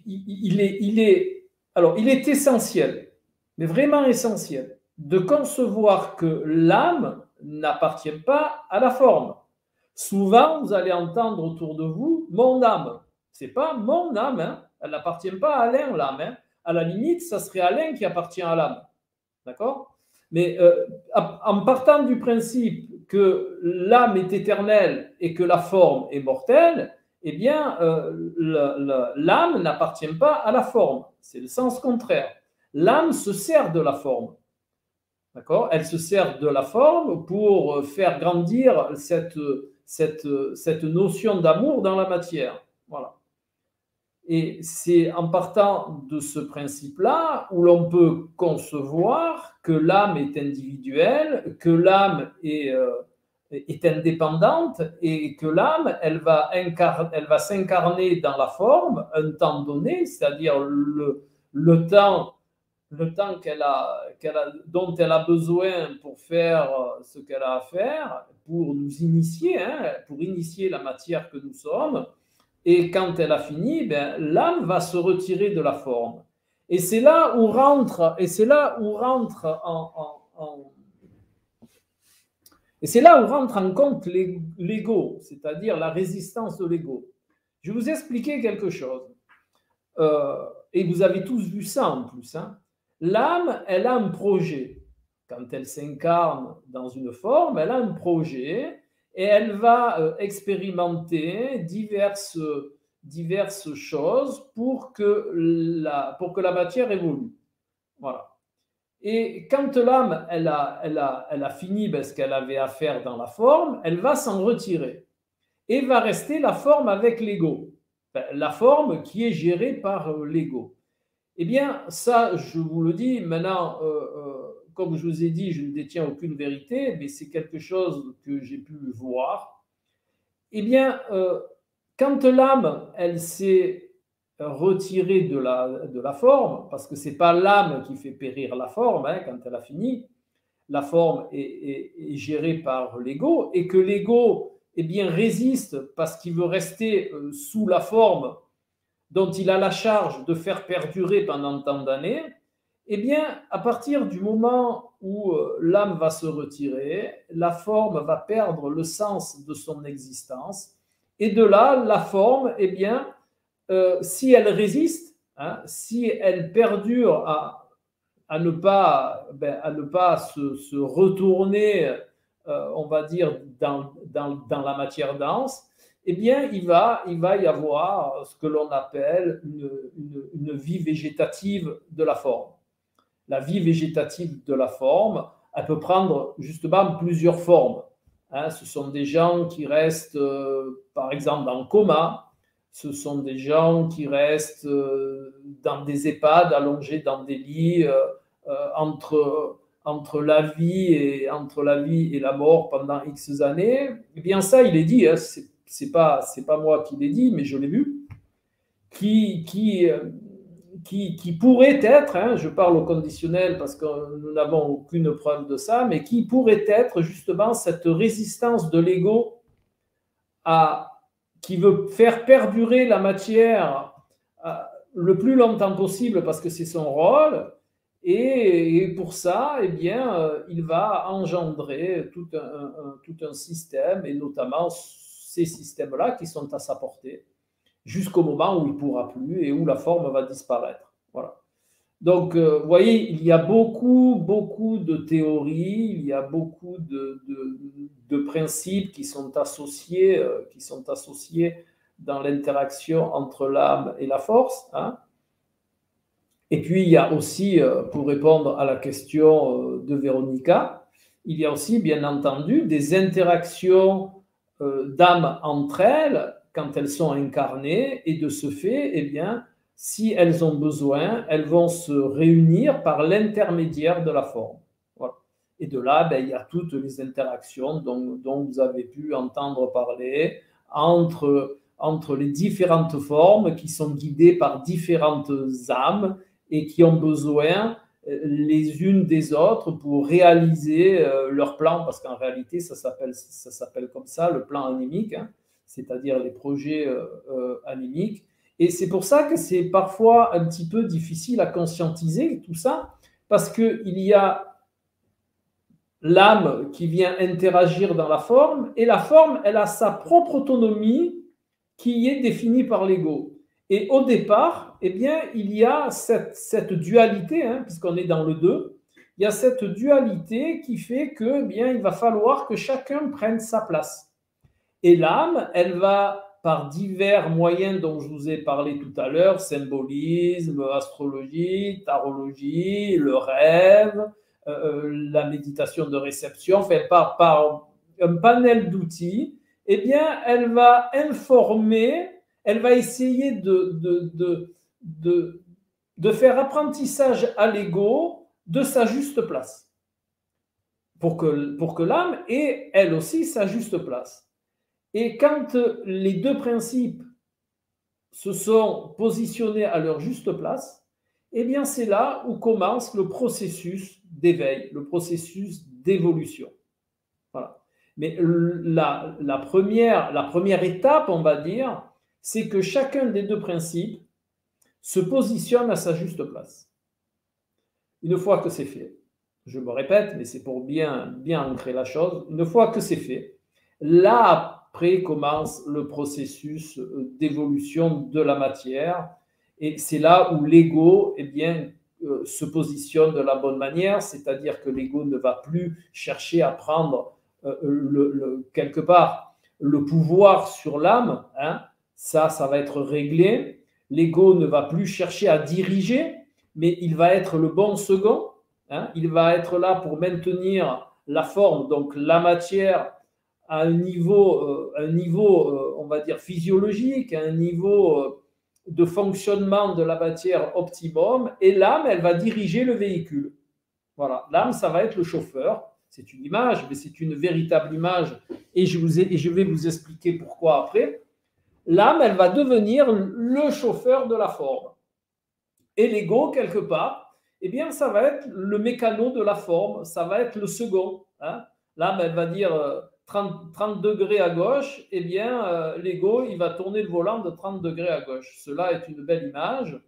Il est essentiel, mais vraiment essentiel, de concevoir que l'âme n'appartient pas à la forme. Souvent, vous allez entendre autour de vous « mon âme ». Ce n'est pas « mon âme », elle n'appartient pas à Alain, l'âme. à la limite, ça serait Alain qui appartient à l'âme. D'accord? Mais en partant du principe que l'âme est éternelle et que la forme est mortelle, eh bien, l'âme n'appartient pas à la forme. C'est le sens contraire. L'âme se sert de la forme. D'accord? Elle se sert de la forme pour faire grandir cette notion d'amour dans la matière. Voilà. Et c'est en partant de ce principe-là où l'on peut concevoir que l'âme est individuelle, que l'âme est indépendante et que l'âme, elle va s'incarner dans la forme un temps donné, c'est-à-dire le temps dont elle a besoin pour faire ce qu'elle a à faire, pour nous initier, pour initier la matière que nous sommes. Et quand elle a fini, ben, l'âme va se retirer de la forme. Et c'est là où rentre, en compte l'ego, c'est-à-dire la résistance de l'ego. Je vais vous expliquer quelque chose. Et vous avez tous vu ça en plus. L'âme, elle a un projet. Quand elle s'incarne dans une forme, elle a un projet et elle va expérimenter diverses choses pour que la matière évolue. Voilà. Et quand l'âme, elle a fini ce qu'elle avait à faire dans la forme, elle va s'en retirer. Et va rester la forme avec l'ego. La forme qui est gérée par l'ego. Eh bien, ça, je vous le dis, maintenant, comme je vous ai dit, je ne détiens aucune vérité, mais c'est quelque chose que j'ai pu voir. Eh bien, quand l'âme, elle s'est retirée de la forme, parce que ce n'est pas l'âme qui fait périr la forme, quand elle a fini, la forme est gérée par l'ego, et que l'ego, eh bien, résiste parce qu'il veut rester sous la forme dont il a la charge de faire perdurer pendant tant d'années, eh bien, à partir du moment où l'âme va se retirer, la forme va perdre le sens de son existence. Et de là, la forme, eh bien, si elle résiste, si elle perdure à ne pas se retourner, on va dire, dans la matière dense, eh bien, il va y avoir ce que l'on appelle une vie végétative de la forme. La vie végétative de la forme, elle peut prendre justement plusieurs formes. Ce sont des gens qui restent, par exemple, en coma. Ce sont des gens qui restent dans des EHPAD, allongés dans des lits, entre la vie et la mort pendant X années. Eh bien, ça, il est dit, c'est pas moi qui l'ai dit, mais je l'ai vu, qui pourrait être, je parle au conditionnel parce que nous n'avons aucune preuve de ça, mais qui pourrait être justement cette résistance de l'ego qui veut faire perdurer la matière le plus longtemps possible parce que c'est son rôle, et pour ça, eh bien, il va engendrer tout un système, et notamment ces systèmes-là qui sont à sa portée, jusqu'au moment où il ne pourra plus et où la forme va disparaître. Voilà. Donc, vous voyez, il y a beaucoup de théories, il y a beaucoup de principes qui sont associés dans l'interaction entre l'âme et la force. Et puis, il y a aussi, pour répondre à la question de Véronica, il y a aussi, bien entendu, des interactions d'âmes entre elles quand elles sont incarnées, et de ce fait, eh bien, si elles ont besoin, elles vont se réunir par l'intermédiaire de la forme. Voilà. Et de là, il y a toutes les interactions dont vous avez pu entendre parler entre les différentes formes qui sont guidées par différentes âmes et qui ont besoin les unes des autres pour réaliser leur plan, parce qu'en réalité, ça s'appelle comme ça, le plan animique, c'est-à-dire les projets animiques. Et c'est pour ça que c'est parfois un petit peu difficile à conscientiser tout ça, parce qu'il y a l'âme qui vient interagir dans la forme, et la forme, elle a sa propre autonomie qui est définie par l'ego. Et au départ, eh bien, il y a cette dualité, hein, puisqu'on est dans le 2, il y a cette dualité qui fait que, eh bien, il va falloir que chacun prenne sa place. Et l'âme, elle va, par divers moyens dont je vous ai parlé tout à l'heure, symbolisme, astrologie, tarologie, le rêve, la méditation de réception, enfin, par un panel d'outils, eh bien, elle va informer, elle va essayer de faire apprentissage à l'ego de sa juste place, pour que l'âme ait, elle aussi, sa juste place. Et quand les deux principes se sont positionnés à leur juste place, eh bien c'est là où commence le processus d'éveil, le processus d'évolution. Voilà. Mais la première étape, on va dire, c'est que chacun des deux principes se positionne à sa juste place. Une fois que c'est fait, je me répète, mais c'est pour bien ancrer la chose, une fois que c'est fait, là, après commence le processus d'évolution de la matière, et c'est là où l'ego, eh bien, se positionne de la bonne manière, c'est-à-dire que l'ego ne va plus chercher à prendre quelque part le pouvoir sur l'âme, hein, ça va être réglé. L'ego ne va plus chercher à diriger, mais il va être le bon second, hein, il va être là pour maintenir la forme, donc la matière, à un niveau, on va dire, physiologique, à un niveau de fonctionnement de la matière optimum, et l'âme, elle va diriger le véhicule. Voilà, l'âme, ça va être le chauffeur. C'est une image, mais c'est une véritable image, et je vais vous expliquer pourquoi après. L'âme, elle va devenir le chauffeur de la forme. Et l'ego, quelque part, eh bien, ça va être le mécano de la forme, ça va être le second. Hein. L'âme, elle va dire 30 degrés à gauche, eh bien, l'ego, il va tourner le volant de 30 degrés à gauche. Cela est une belle image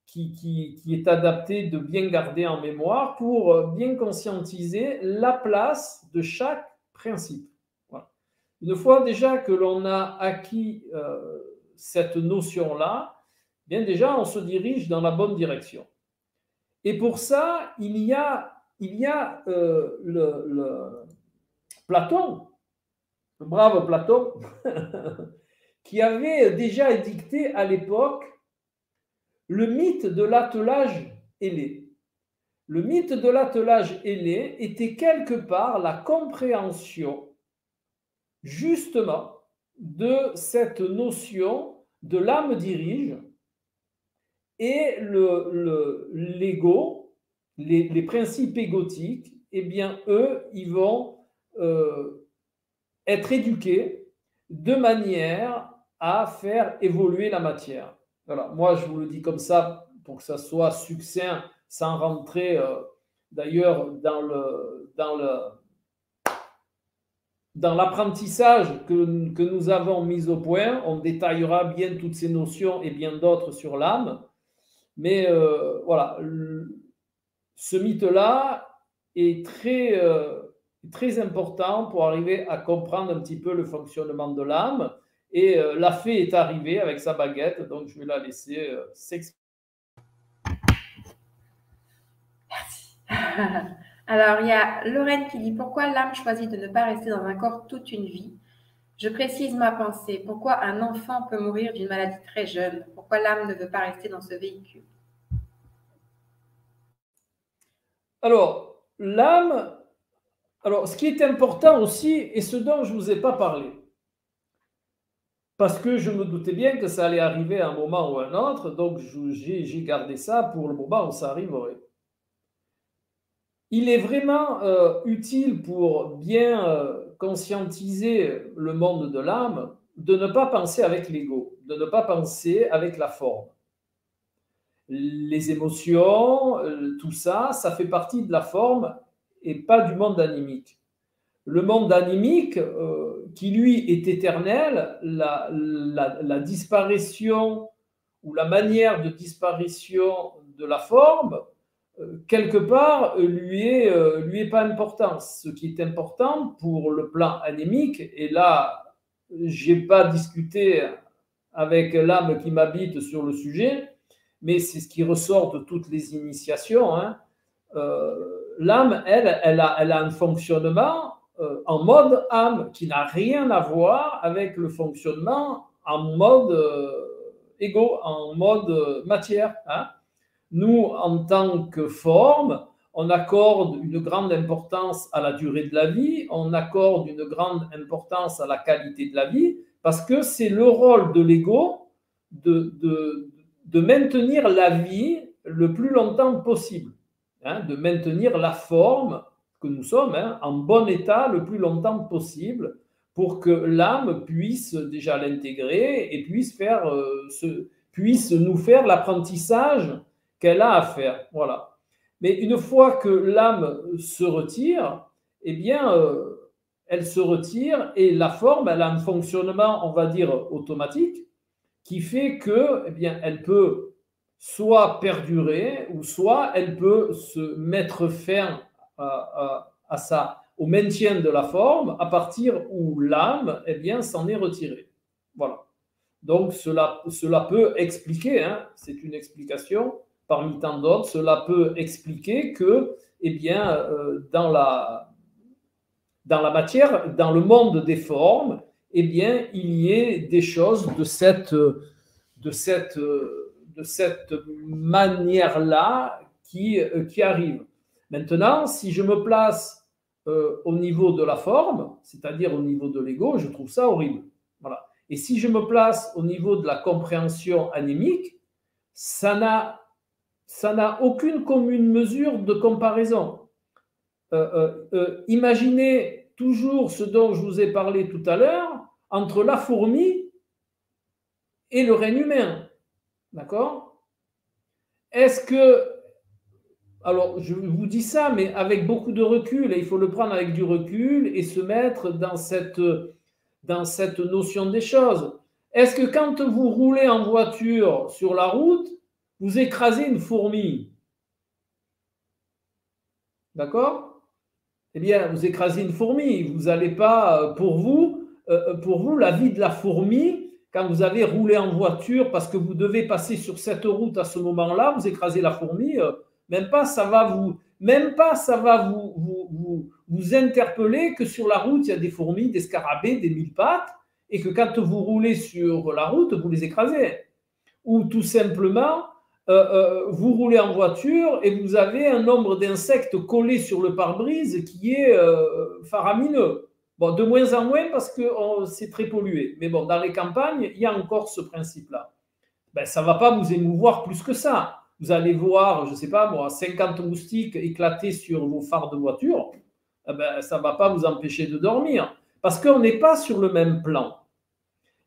qui est adaptée de bien garder en mémoire pour bien conscientiser la place de chaque principe. Voilà. Une fois déjà que l'on a acquis cette notion-là, bien déjà, on se dirige dans la bonne direction. Et pour ça, il y a Platon, le brave Platon, qui avait déjà édicté à l'époque le mythe de l'attelage ailé. Le mythe de l'attelage ailé était quelque part la compréhension justement de cette notion de l'âme dirige et l'ego, les principes égotiques, eh bien, eux, ils vont être éduqués de manière à faire évoluer la matière. Voilà. Moi, je vous le dis comme ça pour que ça soit succinct, sans rentrer d'ailleurs dans l'apprentissage que nous avons mis au point. On détaillera bien toutes ces notions et bien d'autres sur l'âme. Mais voilà, ce mythe-là est très important pour arriver à comprendre un petit peu le fonctionnement de l'âme. Et la fée est arrivée avec sa baguette, donc je vais la laisser s'exprimer. Merci. Alors, il y a Lorraine qui dit « Pourquoi l'âme choisit de ne pas rester dans un corps toute une vie ?» Je précise ma pensée. Pourquoi un enfant peut mourir d'une maladie très jeune? Pourquoi l'âme ne veut pas rester dans ce véhicule? Alors, l'âme, ce qui est important aussi, et ce dont je ne vous ai pas parlé, parce que je me doutais bien que ça allait arriver à un moment ou à un autre, donc j'ai gardé ça pour le moment où ça arriverait. Il est vraiment utile pour bien conscientiser le monde de l'âme de ne pas penser avec l'ego, de ne pas penser avec la forme. Les émotions, tout ça, ça fait partie de la forme et pas du monde animique. Le monde animique, qui lui est éternel, la disparition ou la manière de disparition de la forme, quelque part, lui est pas important. Ce qui est important pour le plan anémique, et là, je n'ai pas discuté avec l'âme qui m'habite sur le sujet, mais c'est ce qui ressort de toutes les initiations. Hein. L'âme, elle a un fonctionnement en mode âme qui n'a rien à voir avec le fonctionnement en mode égo, en mode matière. Hein. Nous, en tant que forme, on accorde une grande importance à la durée de la vie, on accorde une grande importance à la qualité de la vie, parce que c'est le rôle de l'ego de maintenir la vie le plus longtemps possible, hein, de maintenir la forme que nous sommes hein, en bon état le plus longtemps possible pour que l'âme puisse déjà l'intégrer et puisse nous faire l'apprentissage qu'elle a à faire. Voilà. Mais une fois que l'âme se retire, eh bien, elle se retire et la forme, elle a un fonctionnement, on va dire, automatique qui fait que, eh bien, elle peut soit perdurer ou soit elle peut se mettre fin au maintien de la forme à partir où l'âme, eh bien, s'en est retirée. Voilà. Donc, cela peut expliquer, hein, c'est une explication parmi tant d'autres, cela peut expliquer que, eh bien, dans la matière, dans le monde des formes, eh bien, il y ait des choses de cette manière-là qui arrivent. Maintenant, si je me place au niveau de la forme, c'est-à-dire au niveau de l'ego, je trouve ça horrible. Voilà. Et si je me place au niveau de la compréhension anémique, ça n'a aucune commune mesure de comparaison. Imaginez toujours ce dont je vous ai parlé tout à l'heure entre la fourmi et le règne humain. D'accord? Est-ce que... Alors, je vous dis ça, mais avec beaucoup de recul, et il faut le prendre avec du recul et se mettre dans cette notion des choses. Est-ce que quand vous roulez en voiture sur la route, vous écrasez une fourmi? D'accord? Eh bien, vous écrasez une fourmi. Vous n'allez pas, pour vous, la vie de la fourmi, quand vous avez roulé en voiture parce que vous devez passer sur cette route à ce moment-là, vous écrasez la fourmi, même pas ça va vous interpeller que sur la route, il y a des fourmis, des scarabées, des mille pattes, et que quand vous roulez sur la route, vous les écrasez. Ou tout simplement, vous roulez en voiture et vous avez un nombre d'insectes collés sur le pare-brise qui est faramineux. Bon, de moins en moins parce que c'est très pollué. Mais bon, dans les campagnes, il y a encore ce principe-là. Ben, ça ne va pas vous émouvoir plus que ça. Vous allez voir, je ne sais pas moi, 50 moustiques éclater sur vos phares de voiture. Ben, ça ne va pas vous empêcher de dormir. Parce qu'on n'est pas sur le même plan.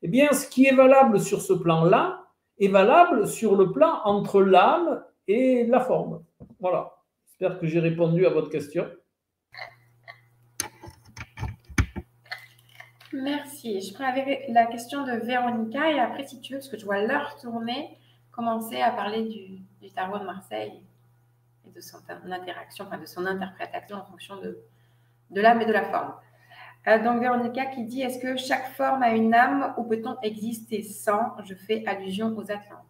Eh bien, ce qui est valable sur ce plan-là est valable sur le plan entre l'âme et la forme. Voilà. J'espère que j'ai répondu à votre question. Merci. Je prends la question de Véronica et après, si tu veux, parce que je vois l'heure tourner, commencer à parler du tarot de Marseille et de son interaction, enfin de son interprétation en fonction de l'âme et de la forme. Donc Véronica qui dit, est-ce que chaque forme a une âme ou peut-on exister sans? Je fais allusion aux Atlantes.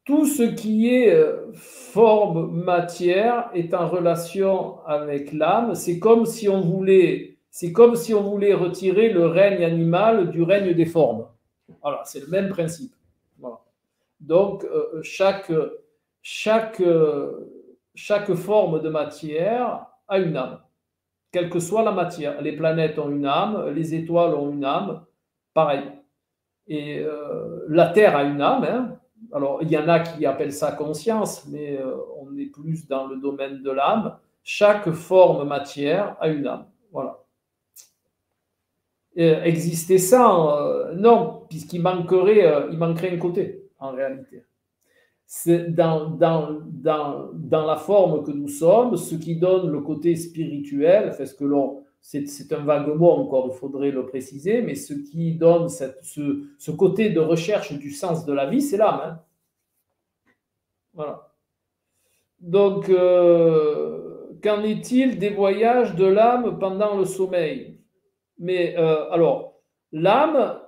Tout ce qui est forme, matière est en relation avec l'âme. C'est comme si on voulait retirer le règne animal du règne des formes. Voilà, c'est le même principe. Voilà. Donc, chaque forme de matière a une âme, quelle que soit la matière. Les planètes ont une âme, les étoiles ont une âme, pareil. Et la Terre a une âme. Hein. Alors, il y en a qui appellent ça conscience, mais on est plus dans le domaine de l'âme. Chaque forme matière a une âme. Voilà. Exister sans, non, puisqu'il manquerait un côté, en réalité. C'est dans la forme que nous sommes, ce qui donne le côté spirituel, parce que c'est un vague mot encore, il faudrait le préciser, mais ce qui donne ce côté de recherche du sens de la vie, c'est l'âme. Hein. Voilà. Donc, qu'en est-il des voyages de l'âme pendant le sommeil? Mais alors, l'âme,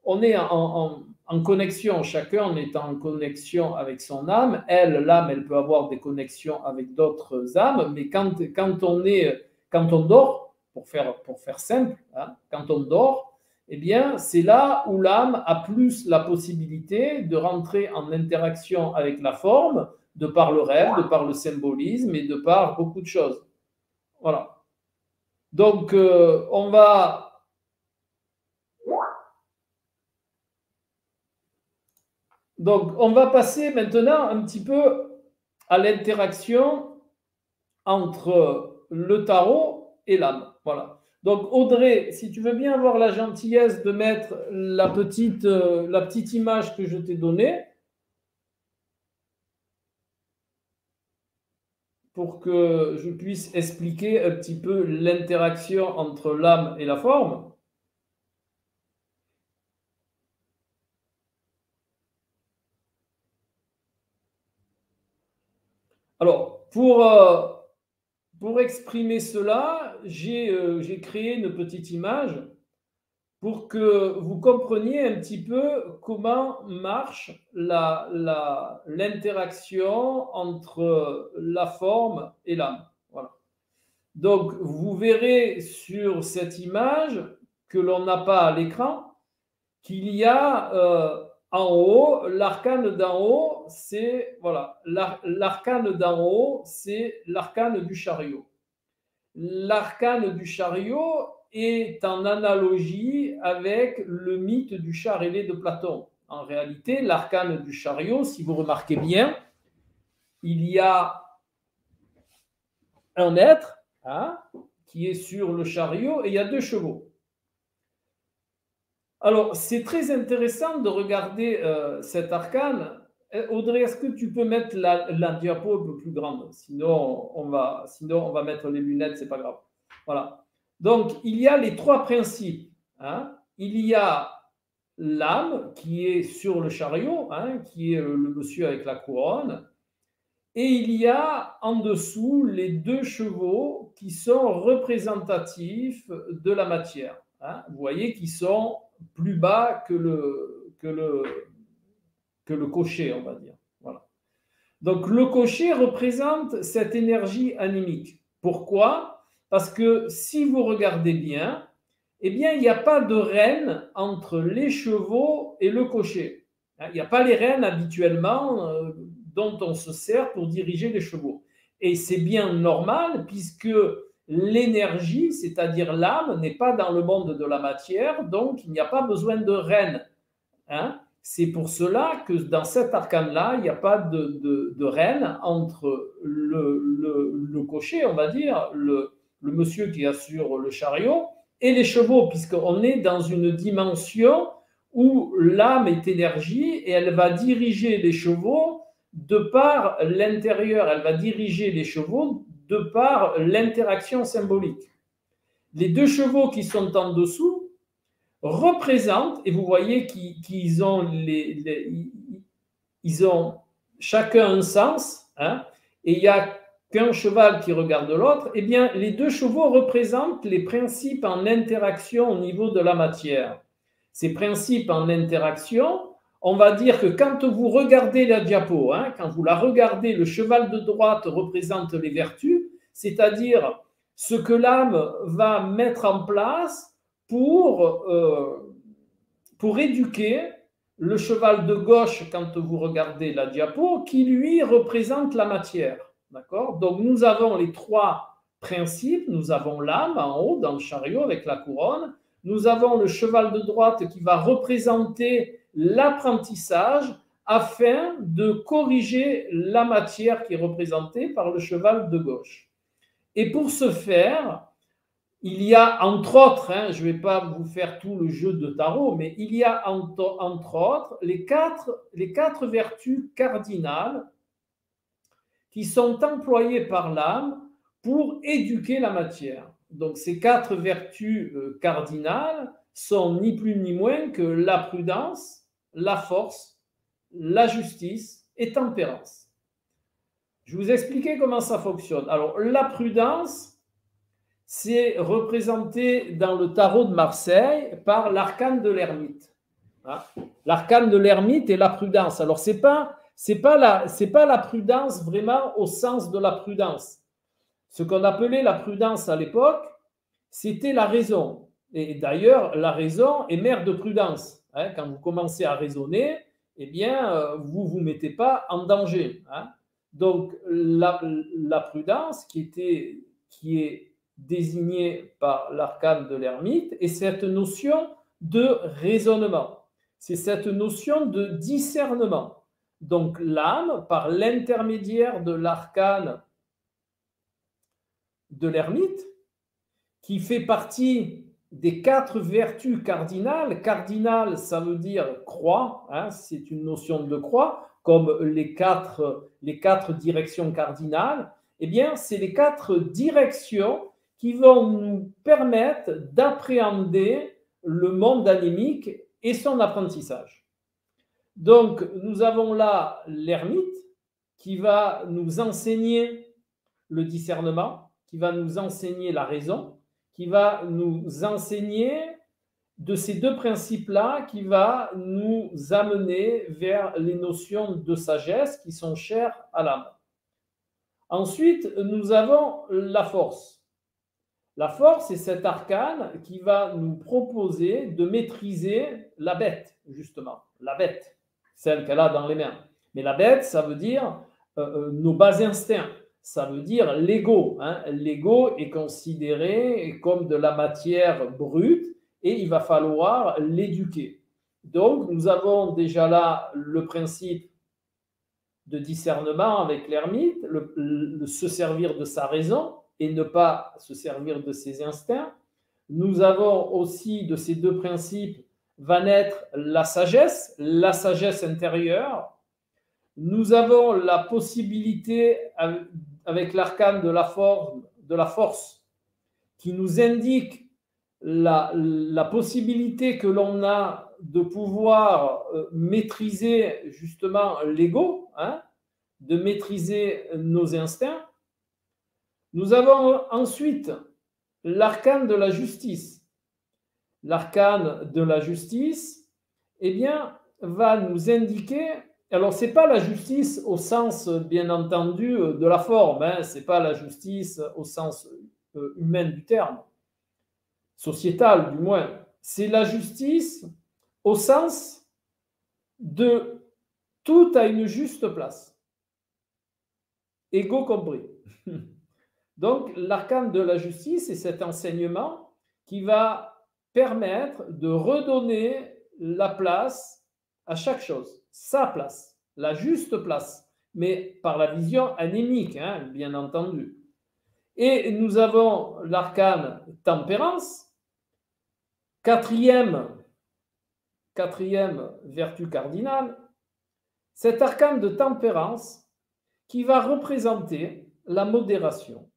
on est en connexion, chacun est en connexion avec son âme. L'âme, elle peut avoir des connexions avec d'autres âmes, mais quand on dort, pour faire simple, hein, quand on dort, eh bien, c'est là où l'âme a plus la possibilité de rentrer en interaction avec la forme, de par le rêve, de par le symbolisme et de par beaucoup de choses. Voilà. Donc, on va passer maintenant un petit peu à l'interaction entre le tarot et l'âme. Voilà. Donc, Audrey, si tu veux bien avoir la gentillesse de mettre la petite image que je t'ai donnée pour que je puisse expliquer un petit peu l'interaction entre l'âme et la forme. Alors, pour exprimer cela, j'ai créé une petite image pour que vous compreniez un petit peu comment marche l'interaction entre la forme et l'âme. Voilà. Donc, vous verrez sur cette image que l'on n'a pas à l'écran qu'il y a en haut, l'arcane d'en haut, c'est voilà, l'arcane d'en haut, c'est l'arcane du chariot. L'arcane du chariot est en analogie avec le mythe du char ailé de Platon. En réalité, l'arcane du chariot, si vous remarquez bien, il y a un être hein, qui est sur le chariot et il y a 2 chevaux. Alors, c'est très intéressant de regarder cet arcane. Audrey, est-ce que tu peux mettre la diapo un peu plus grande? Sinon, on va mettre les lunettes, c'est pas grave. Voilà. Donc, il y a les 3 principes. Hein. Il y a l'âme qui est sur le chariot, hein, qui est le monsieur avec la couronne. Et il y a en dessous les 2 chevaux qui sont représentatifs de la matière. Hein. Vous voyez qu'ils sont plus bas que le cocher, on va dire. Voilà. Donc le cocher représente cette énergie animique. Pourquoi? Parce que si vous regardez bien, eh bien, il n'y a pas de rêne entre les chevaux et le cocher. Il n'y a pas les rênes habituellement dont on se sert pour diriger les chevaux. Et c'est bien normal puisque l'énergie, c'est-à-dire l'âme, n'est pas dans le monde de la matière, donc il n'y a pas besoin de rêne. Hein? C'est pour cela que dans cet arcane-là, il n'y a pas de rêne entre le cocher, on va dire, le monsieur qui assure le chariot, et les chevaux, puisqu'on est dans une dimension où l'âme est énergie et elle va diriger les chevaux de par l'intérieur, elle va diriger les chevaux de par l'interaction symbolique. Les 2 chevaux qui sont en dessous représentent, et vous voyez qu'ils ont, ils ont chacun un sens, hein, et il n'y a qu'un cheval qui regarde l'autre, eh bien, les 2 chevaux représentent les principes en interaction au niveau de la matière. Ces principes en interaction, on va dire que quand vous regardez la diapo, hein, quand vous la regardez, le cheval de droite représente les vertus, c'est-à-dire ce que l'âme va mettre en place pour éduquer le cheval de gauche, quand vous regardez la diapo, qui lui représente la matière. D'accord? Donc nous avons les 3 principes. Nous avons l'âme en haut dans le chariot avec la couronne. Nous avons le cheval de droite qui va représenter l'apprentissage afin de corriger la matière qui est représentée par le cheval de gauche. Et pour ce faire, il y a entre autres, hein, je ne vais pas vous faire tout le jeu de tarot, mais il y a entre autres les quatre vertus cardinales qui sont employées par l'âme pour éduquer la matière. Donc ces 4 vertus cardinales sont ni plus ni moins que la prudence, la force, la justice et tempérance. Je vais vous expliquer comment ça fonctionne. Alors la prudence, c'est représenté dans le tarot de Marseille par l'arcane de l'ermite. Hein. L'arcane de l'ermite et la prudence. Alors, c'est pas la prudence vraiment au sens de la prudence. Ce qu'on appelait la prudence à l'époque, c'était la raison. Et d'ailleurs, la raison est mère de prudence. Hein. Quand vous commencez à raisonner, eh bien, vous ne vous mettez pas en danger. Hein. Donc, la prudence qui est désignée par l'arcane de l'ermite est cette notion de raisonnement. C'est cette notion de discernement. Donc, l'âme, par l'intermédiaire de l'arcane de l'ermite, qui fait partie des 4 vertus cardinales. Cardinal, ça veut dire croix, hein, c'est une notion de croix, comme les quatre directions cardinales. Eh bien, c'est les 4 directions qui vont nous permettre d'appréhender le monde anémique et son apprentissage. Donc, nous avons là l'ermite qui va nous enseigner le discernement, qui va nous enseigner la raison, qui va nous enseigner de ces 2 principes-là, qui va nous amener vers les notions de sagesse qui sont chères à l'âme. Ensuite, nous avons la force. La force est cet arcane qui va nous proposer de maîtriser la bête, justement. La bête, celle qu'elle a dans les mains. Mais la bête, ça veut dire nos bas instincts. Ça veut dire l'ego. Hein. L'ego est considéré comme de la matière brute et il va falloir l'éduquer. Donc, nous avons déjà là le principe de discernement avec l'ermite, se servir de sa raison et ne pas se servir de ses instincts. Nous avons aussi de ces 2 principes va naître la sagesse intérieure. Nous avons la possibilité avec l'arcane de la force qui nous indique la possibilité que l'on a de pouvoir maîtriser justement l'ego, hein, de maîtriser nos instincts. Nous avons ensuite l'arcane de la justice. L'arcane de la justice, eh bien, va nous indiquer. Alors, ce n'est pas la justice au sens, bien entendu, de la forme, hein, ce n'est pas la justice au sens humain du terme, sociétal du moins. C'est la justice au sens de tout à une juste place, égaux compris. Donc, l'arcane de la justice est cet enseignement qui va permettre de redonner la place à chaque chose, sa place, la juste place, mais par la vision anémique, hein, bien entendu. Et nous avons l'arcane tempérance, quatrième vertu cardinale, cet arcane de tempérance qui va représenter la modération.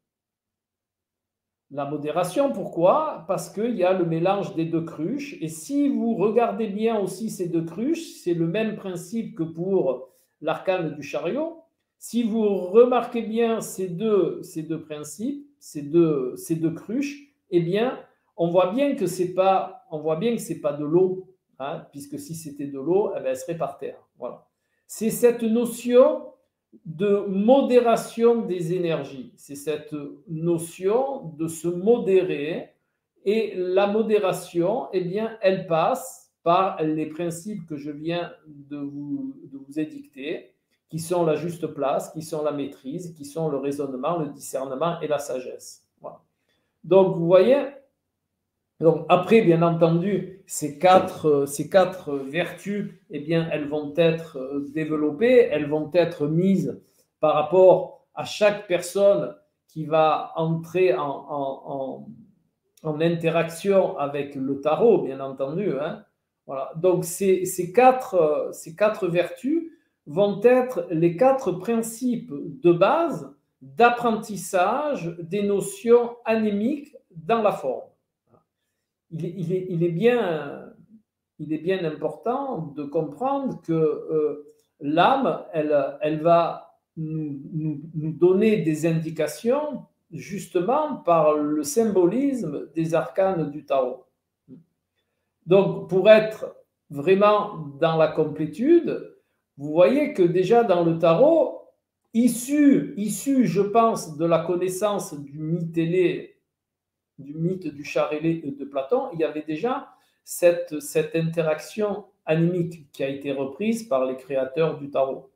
La modération, pourquoi? Parce qu'il y a le mélange des 2 cruches. Et si vous regardez bien aussi ces 2 cruches, c'est le même principe que pour l'arcane du chariot. Si vous remarquez bien ces deux principes, ces deux cruches, eh bien, on voit bien que c'est pas de l'eau, hein, puisque si c'était de l'eau, eh bien, elle serait par terre. Voilà. C'est cette notion de modération des énergies. C'est cette notion de se modérer. Et la modération, eh bien, elle passe par les principes que je viens de vous édicter, qui sont la juste place, qui sont la maîtrise, qui sont le raisonnement, le discernement et la sagesse. Voilà. Donc, vous voyez, donc après, bien entendu, ces quatre vertus, eh bien, elles vont être développées, elles vont être mises par rapport à chaque personne qui va entrer en interaction avec le tarot, bien entendu. Hein. Voilà. Donc, ces quatre vertus vont être les 4 principes de base d'apprentissage des notions anémiques dans la forme. Il est bien important de comprendre que l'âme, elle va nous donner des indications justement par le symbolisme des arcanes du tarot. Donc, pour être vraiment dans la complétude, vous voyez que déjà dans le tarot, issu, je pense, de la connaissance du mythe ailé, du mythe du char ailé de Platon, il y avait déjà cette interaction animique qui a été reprise par les créateurs du tarot.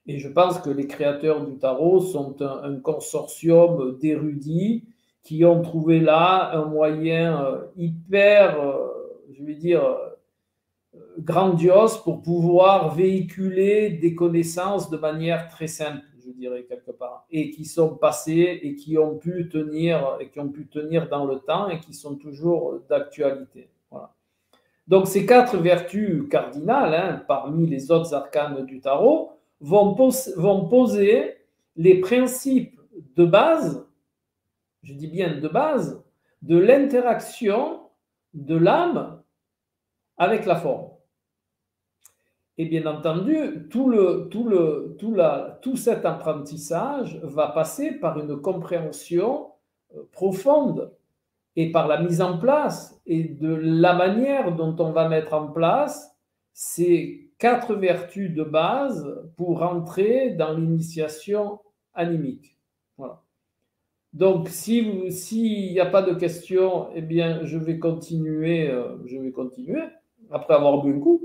Et je pense que les créateurs du tarot sont un consortium d'érudits qui ont trouvé là un moyen hyper, je vais dire, grandiose pour pouvoir véhiculer des connaissances de manière très simple, je dirais quelque part, et qui sont passées et qui ont pu tenir dans le temps et qui sont toujours d'actualité. Voilà. Donc ces 4 vertus cardinales, parmi les autres arcanes du tarot, vont poser les principes de base, je dis bien de base, de l'interaction de l'âme avec la forme. Et bien entendu, tout cet apprentissage va passer par une compréhension profonde et par la mise en place et de la manière dont on va mettre en place ces 4 vertus de base pour entrer dans l'initiation animique. Voilà. Donc, s'il n'y a pas de questions, eh bien, je vais continuer après avoir bu un coup.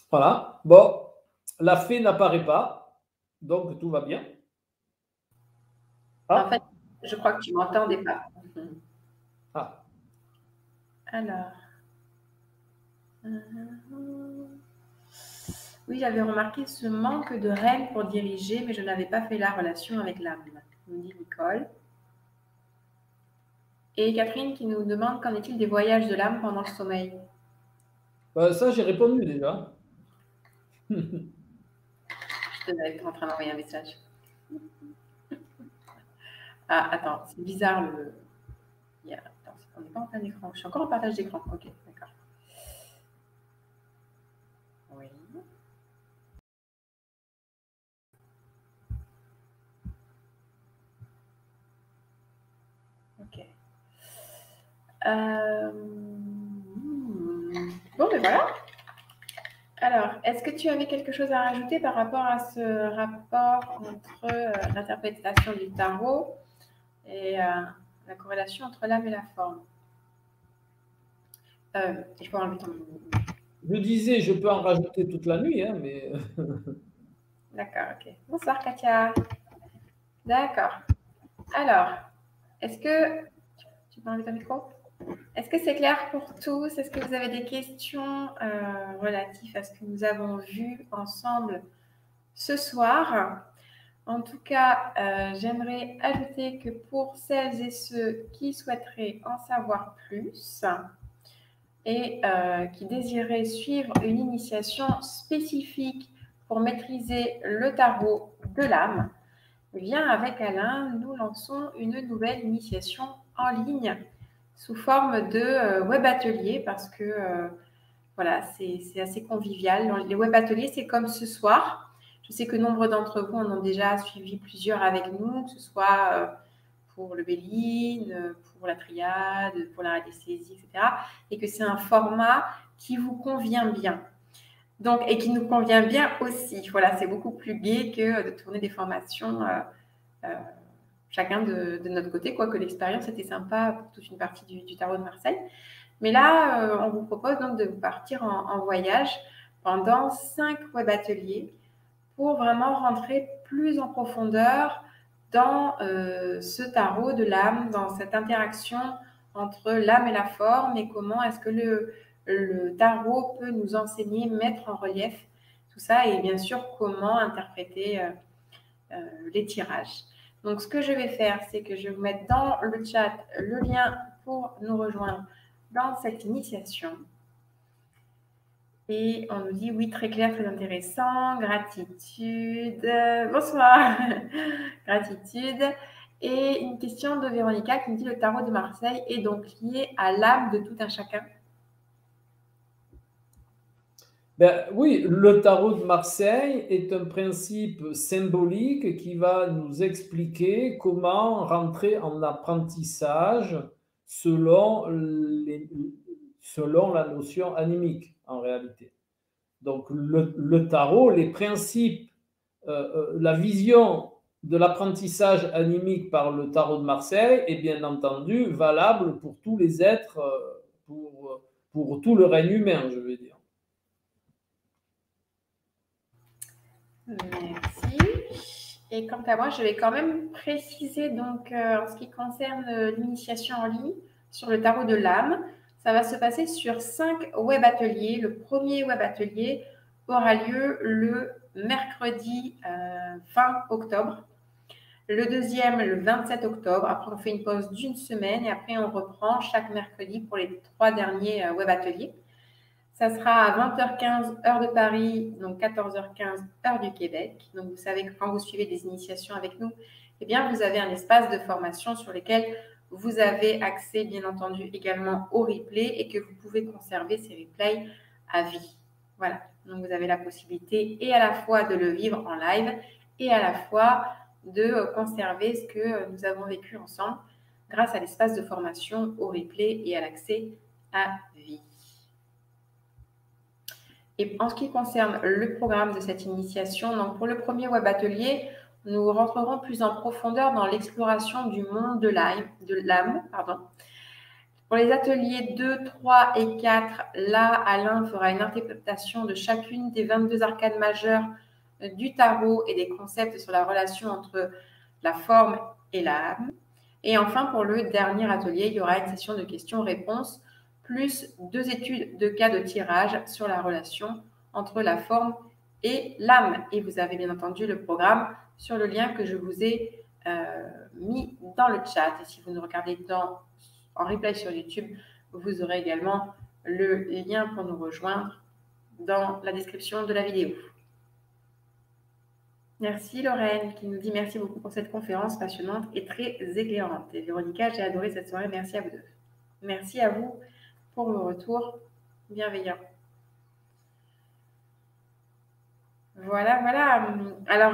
Voilà. Bon, la fée n'apparaît pas, donc tout va bien. En fait, je crois que tu ne m'entendais pas. Alors. Oui, j'avais remarqué ce manque de reine pour diriger, mais je n'avais pas fait la relation avec l'âme, nous dit Nicole. Et Catherine qui nous demande qu'en est-il des voyages de l'âme pendant le sommeil? Ça, j'ai répondu déjà. Je devais être en train d'envoyer un message. Ah, attends, c'est bizarre le. Attends, on n'est pas en plein écran. Je suis encore en partage d'écran. Ok, d'accord. Oui. Ok. Bon, ben voilà. Alors, est-ce que tu avais quelque chose à rajouter par rapport à ce rapport entre l'interprétation du tarot et la corrélation entre l'âme et la forme? Je peux enlever ton... Je disais, je peux en rajouter toute la nuit, mais... D'accord, ok. Bonsoir, Katia. D'accord. Alors, est-ce que... Tu peux enlever ton micro? Est-ce que c'est clair pour tous? Est-ce que vous avez des questions relatives à ce que nous avons vu ensemble ce soir? En tout cas, j'aimerais ajouter que pour celles et ceux qui souhaiteraient en savoir plus et qui désireraient suivre une initiation spécifique pour maîtriser le tarot de l'âme, bien avec Alain, nous lançons une nouvelle initiation en ligne sous forme de web atelier parce que voilà, c'est assez convivial. Dans les web ateliers, c'est comme ce soir. Je sais que nombre d'entre vous en ont déjà suivi plusieurs avec nous, que ce soit pour le Béline, pour la triade, pour la radiesthésie, etc. Et que c'est un format qui vous convient bien. Donc, et qui nous convient bien aussi. Voilà, c'est beaucoup plus gai que de tourner des formations chacun de notre côté, quoique l'expérience était sympa pour toute une partie du tarot de Marseille. Mais là, on vous propose donc de partir en voyage pendant 5 web ateliers pour vraiment rentrer plus en profondeur dans ce tarot de l'âme, dans cette interaction entre l'âme et la forme et comment est-ce que le tarot peut nous enseigner, mettre en relief tout ça et bien sûr comment interpréter les tirages. Donc, ce que je vais faire, c'est que je vais vous mettre dans le chat le lien pour nous rejoindre dans cette initiation. Et on nous dit oui, très clair, très intéressant, gratitude, bonsoir, gratitude. Et une question de Véronica qui me dit le tarot de Marseille est donc lié à l'âme de tout un chacun. Ben, oui, le tarot de Marseille est un principe symbolique qui va nous expliquer comment rentrer en apprentissage selon, selon la notion animique, en réalité. Donc, le tarot, les principes, la vision de l'apprentissage animique par le tarot de Marseille est bien entendu valable pour tous les êtres, pour tout le règne humain, je veux dire. Merci. Et quant à moi, je vais quand même préciser donc en ce qui concerne l'initiation en ligne sur le tarot de l'âme. Ça va se passer sur 5 web ateliers. Le premier web atelier aura lieu le mercredi 20 octobre. Le deuxième, le 27 octobre. Après, on fait une pause d'une semaine et après, on reprend chaque mercredi pour les 3 derniers web ateliers. Ça sera à 20h15 heure de Paris, donc 14h15 heure du Québec. Donc, vous savez que quand vous suivez des initiations avec nous, eh bien, vous avez un espace de formation sur lequel vous avez accès, bien entendu, également au replay et que vous pouvez conserver ces replays à vie. Voilà. Donc, vous avez la possibilité et à la fois de le vivre en live et à la fois de conserver ce que nous avons vécu ensemble grâce à l'espace de formation, au replay et à l'accès à vie. Et en ce qui concerne le programme de cette initiation, donc pour le premier web atelier, nous rentrerons plus en profondeur dans l'exploration du monde de l'âme. Pour les ateliers 2, 3 et 4, là, Alain fera une interprétation de chacune des 22 arcanes majeures du tarot et des concepts sur la relation entre la forme et l'âme. Et enfin, pour le dernier atelier, il y aura une session de questions-réponses plus 2 études de cas de tirage sur la relation entre la forme et l'âme. Et vous avez bien entendu le programme sur le lien que je vous ai mis dans le chat. Et si vous nous regardez en replay sur YouTube, vous aurez également le lien pour nous rejoindre dans la description de la vidéo. Merci Lorraine qui nous dit merci beaucoup pour cette conférence passionnante et très éclairante. Et Véronica, j'ai adoré cette soirée. Merci à vous deux. Merci à vous pour vos retours bienveillants. Voilà, voilà. Alors,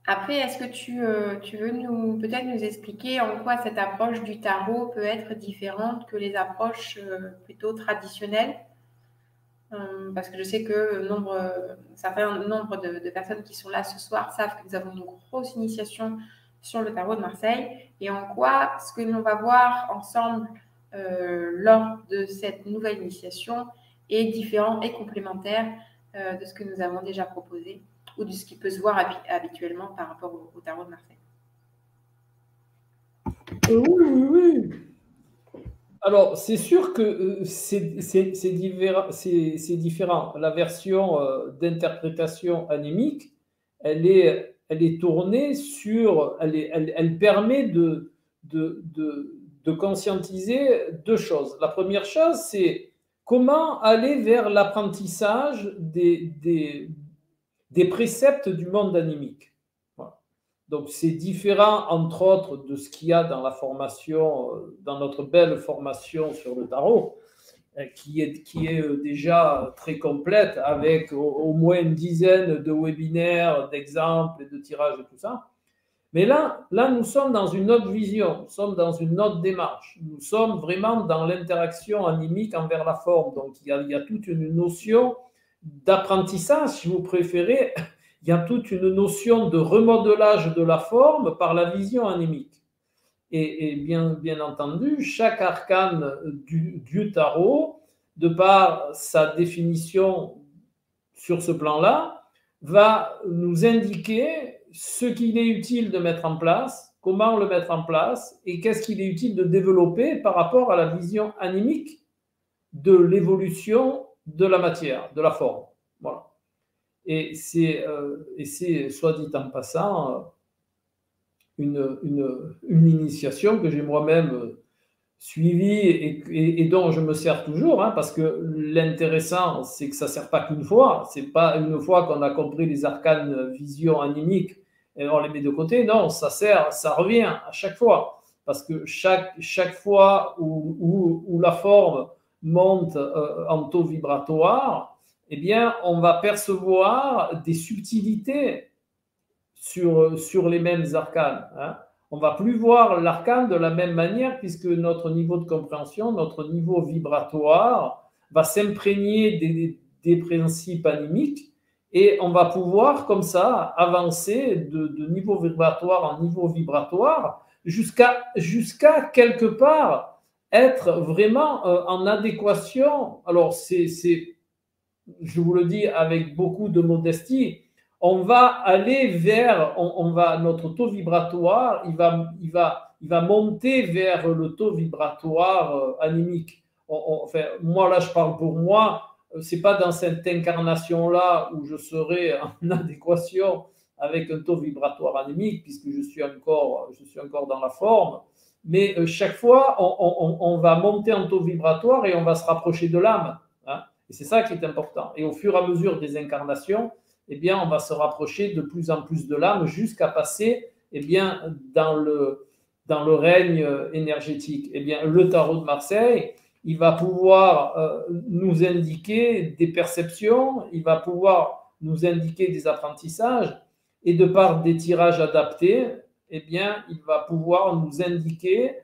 après, est-ce que tu veux peut-être nous expliquer en quoi cette approche du tarot peut être différente que les approches plutôt traditionnelles? Parce que je sais que certain nombre de personnes qui sont là ce soir savent que nous avons une grosse initiation sur le tarot de Marseille et en quoi ce que l'on va voir ensemble lors de cette nouvelle initiation est différent et complémentaire de ce que nous avons déjà proposé ou de ce qui peut se voir habituellement par rapport au tarot de Marseille. Oui. Alors, c'est sûr que c'est différent. La version d'interprétation anémique, elle est tournée sur... Elle permet de conscientiser 2 choses. La première chose, c'est comment aller vers l'apprentissage des préceptes du monde anémique. Voilà. Donc, c'est différent, entre autres, de ce qu'il y a dans la formation, dans notre belle formation sur le tarot, qui est déjà très complète, avec au moins une dizaine de webinaires, d'exemples et de tirages et tout ça. Mais là, nous sommes dans une autre vision, nous sommes dans une autre démarche. Nous sommes vraiment dans l'interaction anémique envers la forme. Donc, il y a toute une notion d'apprentissage, si vous préférez. Il y a toute une notion de remodelage de la forme par la vision anémique. Et bien entendu, chaque arcane du tarot, de par sa définition sur ce plan-là, va nous indiquer ce qu'il est utile de mettre en place, comment le mettre en place et qu'est-ce qu'il est utile de développer par rapport à la vision anémique de l'évolution de la matière, de la forme. Voilà. Et c'est, soit dit en passant, une initiation que j'ai moi-même suivie et dont je me sers toujours, parce que l'intéressant, c'est que ça ne sert pas qu'une fois. Ce n'est pas une fois qu'on a compris les arcanes vision anémique et on les met de côté. Non, ça revient à chaque fois. Parce que chaque fois où la forme monte en taux vibratoire, eh bien, on va percevoir des subtilités sur les mêmes arcanes. Hein. On ne va plus voir l'arcane de la même manière puisque notre niveau de compréhension, notre niveau vibratoire va s'imprégner des principes animiques et on va pouvoir comme ça avancer de niveau vibratoire en niveau vibratoire jusqu'à quelque part être vraiment en adéquation. Alors, je vous le dis avec beaucoup de modestie, on va aller vers, notre taux vibratoire, il va monter vers le taux vibratoire animique. Enfin, moi, là, je parle pour moi, c'est pas dans cette incarnation-là où je serai en adéquation avec un taux vibratoire animique, puisque je suis encore dans la forme. Mais chaque fois, on va monter en taux vibratoire et on va se rapprocher de l'âme. Hein, et c'est ça qui est important. Et au fur et à mesure des incarnations, eh bien, on va se rapprocher de plus en plus de l'âme jusqu'à passer eh bien, dans le règne énergétique. Eh bien, le tarot de Marseille, il va pouvoir nous indiquer des perceptions, il va pouvoir nous indiquer des apprentissages, et de par des tirages adaptés, eh bien, il va pouvoir nous indiquer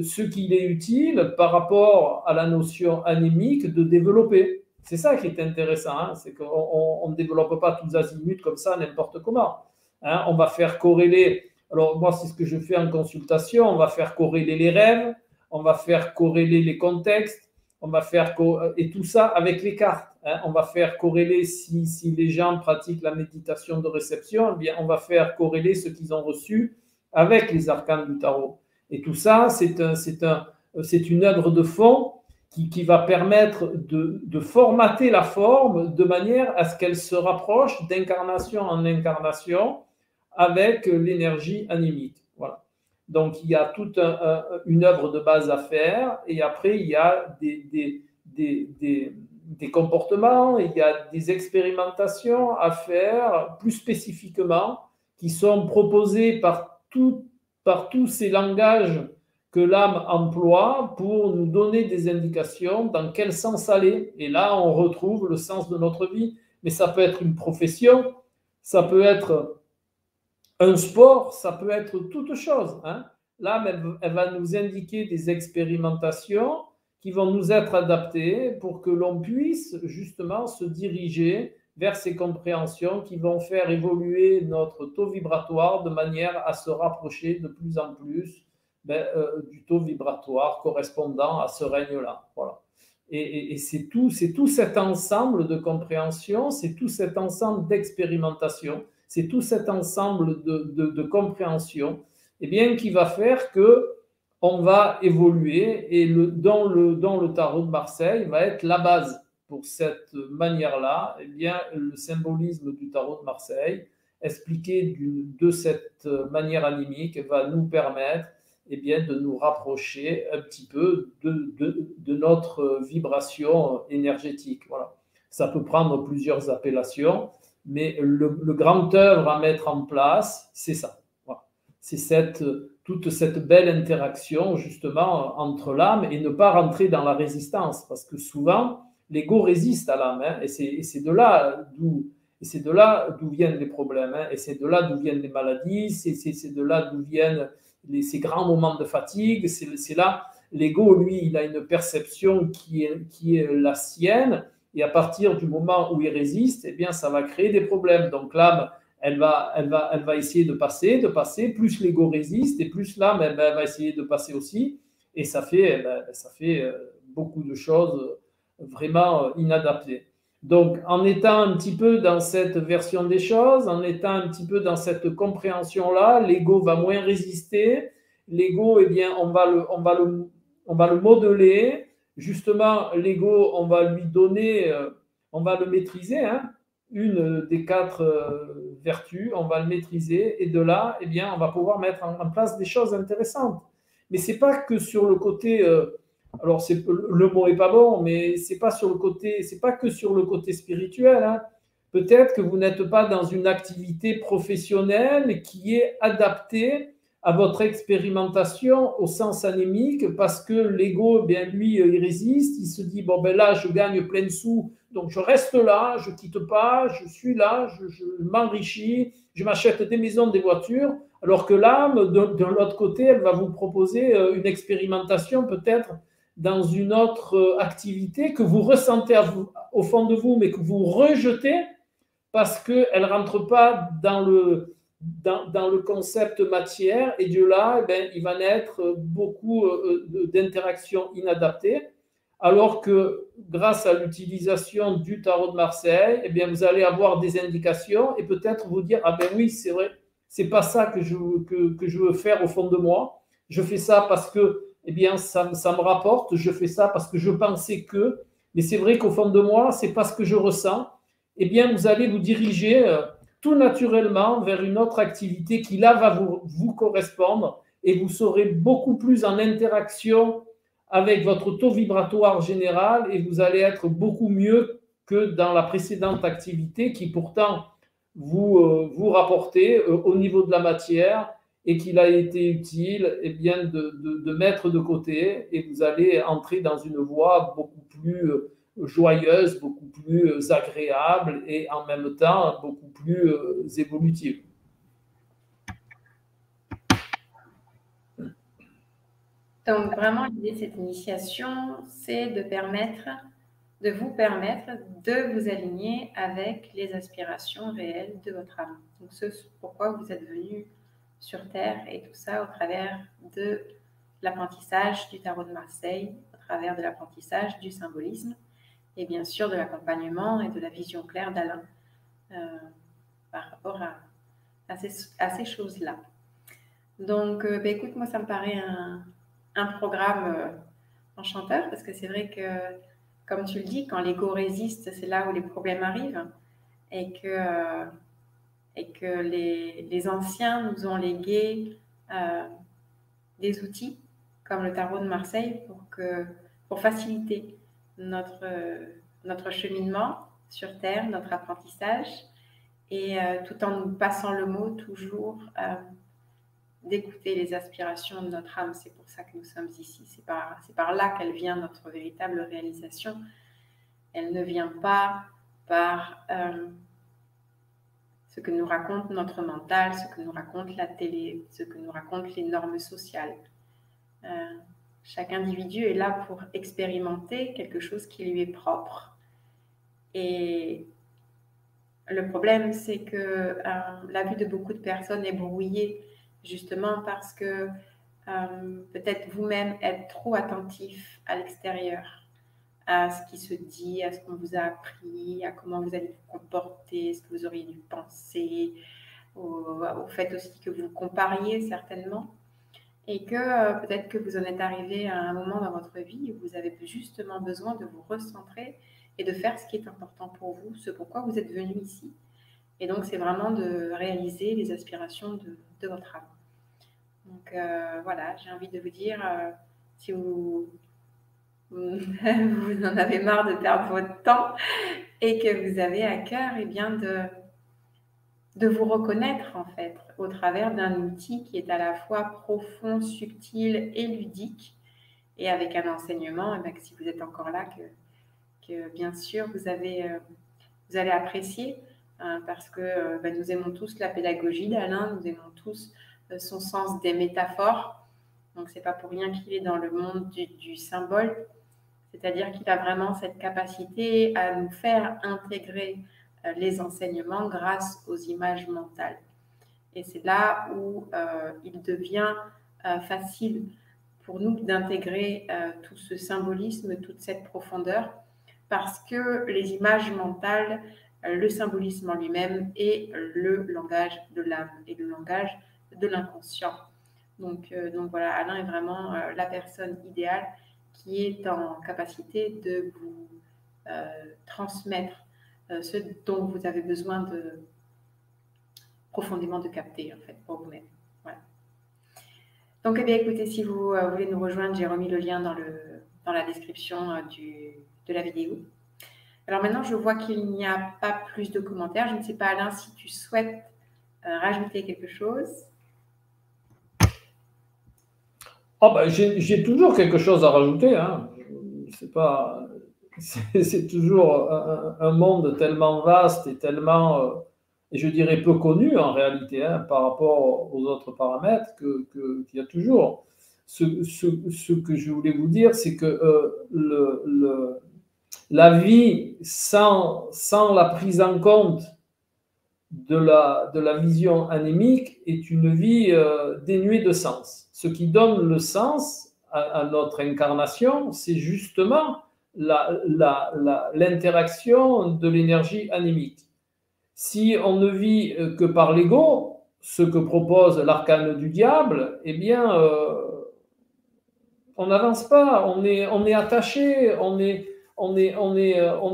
ce qu'il est utile par rapport à la notion anémique de développer. C'est ça qui est intéressant, hein, c'est qu'on ne développe pas tous azimuts comme ça, n'importe comment. Hein, on va faire corréler, alors moi c'est ce que je fais en consultation, on va faire corréler les rêves, on va faire corréler les contextes, on va faire et tout ça avec les cartes. Hein, on va faire corréler si les gens pratiquent la méditation de réception, eh bien on va faire corréler ce qu'ils ont reçu avec les arcanes du tarot. Et tout ça, c'est une œuvre de fond qui va permettre de formater la forme de manière à ce qu'elle se rapproche d'incarnation en incarnation avec l'énergie anémique. Voilà. Donc, il y a toute une œuvre de base à faire et après, il y a des comportements, il y a des expérimentations à faire plus spécifiquement qui sont proposées par tous ces langages que l'âme emploie pour nous donner des indications dans quel sens aller. Et là, on retrouve le sens de notre vie. Mais ça peut être une profession, ça peut être un sport, ça peut être toute chose. Hein. L'âme, elle va nous indiquer des expérimentations qui vont nous être adaptées pour que l'on puisse justement se diriger vers ces compréhensions qui vont faire évoluer notre taux vibratoire de manière à se rapprocher de plus en plus du taux vibratoire correspondant à ce règne-là. Voilà. Et c'est tout cet ensemble de compréhension, c'est tout cet ensemble d'expérimentation, c'est tout cet ensemble de compréhension eh bien, qui va faire que on va évoluer et dans le tarot de Marseille va être la base pour cette manière-là. Eh bien, le symbolisme du tarot de Marseille, expliqué de cette manière anémique, va nous permettre eh bien, de nous rapprocher un petit peu de notre vibration énergétique. Voilà. Ça peut prendre plusieurs appellations, mais le grand œuvre à mettre en place, c'est ça. Voilà. C'est toute cette belle interaction justement entre l'âme et ne pas rentrer dans la résistance, parce que souvent, l'ego résiste à l'âme, hein, et c'est de là d'où viennent les problèmes, hein, et c'est de là d'où viennent les maladies, c'est de là d'où viennent ces grands moments de fatigue, c'est là, l'ego, lui, il a une perception qui est la sienne, et à partir du moment où il résiste, eh bien, ça va créer des problèmes. Donc l'âme, elle va essayer de passer, plus l'ego résiste, et plus l'âme, elle va essayer de passer aussi, et ça fait beaucoup de choses vraiment inadaptées. Donc, en étant un petit peu dans cette version des choses, en étant un petit peu dans cette compréhension-là, l'ego va moins résister. L'ego, eh bien, on va le modeler. Justement, l'ego, on va lui donner, on va le maîtriser, hein, une des 4 vertus, on va le maîtriser. Et de là, eh bien, on va pouvoir mettre en place des choses intéressantes. Mais ce n'est pas que sur le côté... alors, le mot n'est pas bon, mais c'est pas que sur le côté spirituel. Hein. Peut-être que vous n'êtes pas dans une activité professionnelle qui est adaptée à votre expérimentation au sens anémique parce que l'ego, bien lui, il résiste, il se dit, bon ben là, je gagne plein de sous, donc je reste là, je ne quitte pas, je suis là, je m'enrichis, je m'achète des maisons, des voitures, alors que l'âme, de l'autre côté, elle va vous proposer une expérimentation peut-être dans une autre activité que vous ressentez au fond de vous, mais que vous rejetez parce qu'elle ne rentre pas dans le concept matière, et de là, eh bien, il va naître beaucoup d'interactions inadaptées, alors que grâce à l'utilisation du tarot de Marseille, eh bien, vous allez avoir des indications et peut-être vous dire, ah ben oui, c'est vrai, c'est pas ça que je veux faire au fond de moi, je fais ça parce que eh bien, ça me rapporte, je fais ça parce que je pensais que, mais c'est vrai qu'au fond de moi, c'est pas ce que je ressens, eh bien, vous allez vous diriger tout naturellement vers une autre activité qui, là, va vous correspondre, et vous serez beaucoup plus en interaction avec votre taux vibratoire général, et vous allez être beaucoup mieux que dans la précédente activité qui, pourtant, vous rapportait au niveau de la matière, et qu'il a été utile eh bien, de mettre de côté, et vous allez entrer dans une voie beaucoup plus joyeuse, beaucoup plus agréable et en même temps beaucoup plus évolutive. Donc vraiment, l'idée de cette initiation, c'est de vous permettre de vous aligner avec les aspirations réelles de votre âme. Donc ce pourquoi vous êtes venu sur Terre, et tout ça au travers de l'apprentissage du tarot de Marseille, au travers de l'apprentissage du symbolisme, et bien sûr de l'accompagnement et de la vision claire d'Alain par rapport à ces choses-là. Donc, écoute, moi, ça me paraît un programme enchanteur, parce que c'est vrai que, comme tu le dis, quand l'ego résiste, c'est là où les problèmes arrivent, et que les anciens nous ont légué des outils comme le tarot de Marseille pour faciliter notre cheminement sur Terre, notre apprentissage, et tout en nous passant le mot toujours d'écouter les aspirations de notre âme. C'est pour ça que nous sommes ici. C'est par là qu'elle vient, notre véritable réalisation. Elle ne vient pas par ce que nous raconte notre mental, ce que nous raconte la télé, ce que nous racontent les normes sociales. Chaque individu est là pour expérimenter quelque chose qui lui est propre. Et le problème, c'est que la vue de beaucoup de personnes est brouillée, justement parce que peut-être vous-même êtes trop attentif à l'extérieur, à ce qui se dit, à ce qu'on vous a appris, à comment vous allez vous comporter, ce que vous auriez dû penser, au fait aussi que vous compariez certainement, et que peut-être que vous en êtes arrivé à un moment dans votre vie où vous avez justement besoin de vous recentrer et de faire ce qui est important pour vous, ce pourquoi vous êtes venu ici. Et donc, c'est vraiment de réaliser les aspirations de votre âme. Donc, voilà, j'ai envie de vous dire, si vous en avez marre de perdre votre temps et que vous avez à cœur, eh bien, de vous reconnaître, en fait, au travers d'un outil qui est à la fois profond, subtil et ludique, et avec un enseignement, eh bien, que si vous êtes encore là, que bien sûr, vous allez apprécier, parce que nous aimons tous la pédagogie d'Alain, nous aimons tous son sens des métaphores. Donc, ce n'est pas pour rien qu'il est dans le monde du symbole, c'est-à-dire qu'il a vraiment cette capacité à nous faire intégrer les enseignements grâce aux images mentales. Et c'est là où il devient facile pour nous d'intégrer tout ce symbolisme, toute cette profondeur, parce que les images mentales, le symbolisme en lui-même est le langage de l'âme et le langage de l'inconscient. Donc voilà, Alain est vraiment la personne idéale qui est en capacité de vous transmettre ce dont vous avez besoin profondément de capter, en fait, pour vous-même. Voilà. Donc, eh bien, écoutez, si vous voulez nous rejoindre, j'ai remis le lien dans la description de la vidéo. Alors maintenant, je vois qu'il n'y a pas plus de commentaires. Je ne sais pas, Alain, si tu souhaites rajouter quelque chose. Oh ben, j'ai toujours quelque chose à rajouter. Hein. C'est toujours un monde tellement vaste et tellement, et je dirais peu connu en réalité, hein, par rapport aux autres paramètres, qu'il y a toujours. Ce que je voulais vous dire, c'est que la vie sans la prise en compte de la vision anémique est une vie dénuée de sens. Ce qui donne le sens à notre incarnation, c'est justement l'interaction de l'énergie anémique. Si on ne vit que par l'ego, ce que propose l'arcane du diable, eh bien, on n'avance pas, on est attaché, on est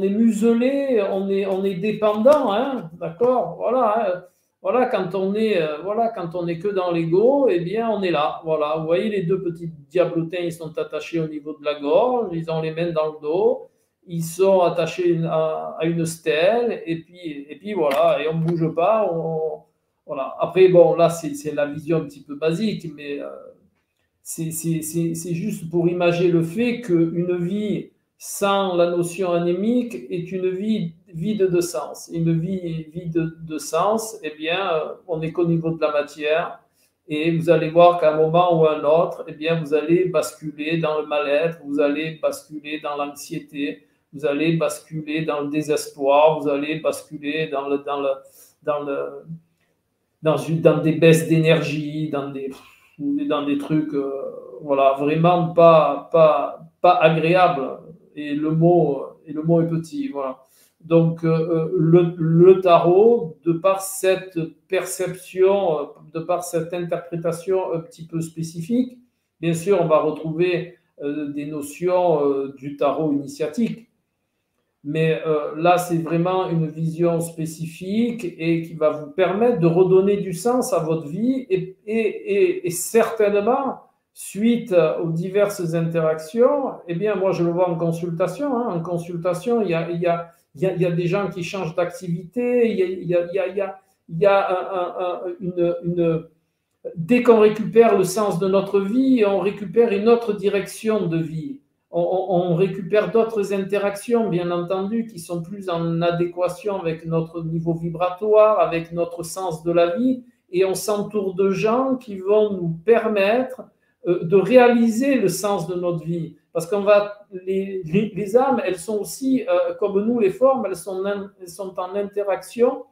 muselé, on est dépendant, hein, d'accord, voilà, hein, voilà, quand on est que dans l'ego, eh bien, on est là, voilà, vous voyez les deux petits diablotins, ils sont attachés au niveau de la gorge, ils ont les mains dans le dos, ils sont attachés à une stèle, et puis voilà, et on ne bouge pas, voilà. Après, bon, là, c'est la vision un petit peu basique, mais c'est juste pour imager le fait qu'une vie sans la notion anémique est une vie vide de sens. Une vie vide de sens, eh bien, on n'est qu'au niveau de la matière. Et vous allez voir qu'à un moment ou à un autre, eh bien, vous allez basculer dans le mal-être, vous allez basculer dans l'anxiété, vous allez basculer dans le désespoir, vous allez basculer dans des baisses d'énergie, dans des trucs voilà, vraiment pas agréables. Et le mot est petit. Voilà. Donc, le tarot, de par cette perception, de par cette interprétation un petit peu spécifique, bien sûr, on va retrouver des notions du tarot initiatique. Mais là, c'est vraiment une vision spécifique et qui va vous permettre de redonner du sens à votre vie et certainement, suite aux diverses interactions, eh bien, moi, je le vois en consultation. Hein, en consultation, il y a des gens qui changent d'activité, dès qu'on récupère le sens de notre vie, on récupère une autre direction de vie. On récupère d'autres interactions, bien entendu, qui sont plus en adéquation avec notre niveau vibratoire, avec notre sens de la vie, et on s'entoure de gens qui vont nous permettre de réaliser le sens de notre vie. Parce qu'on va, les âmes, elles sont aussi, comme nous, les formes, elles sont en interaction,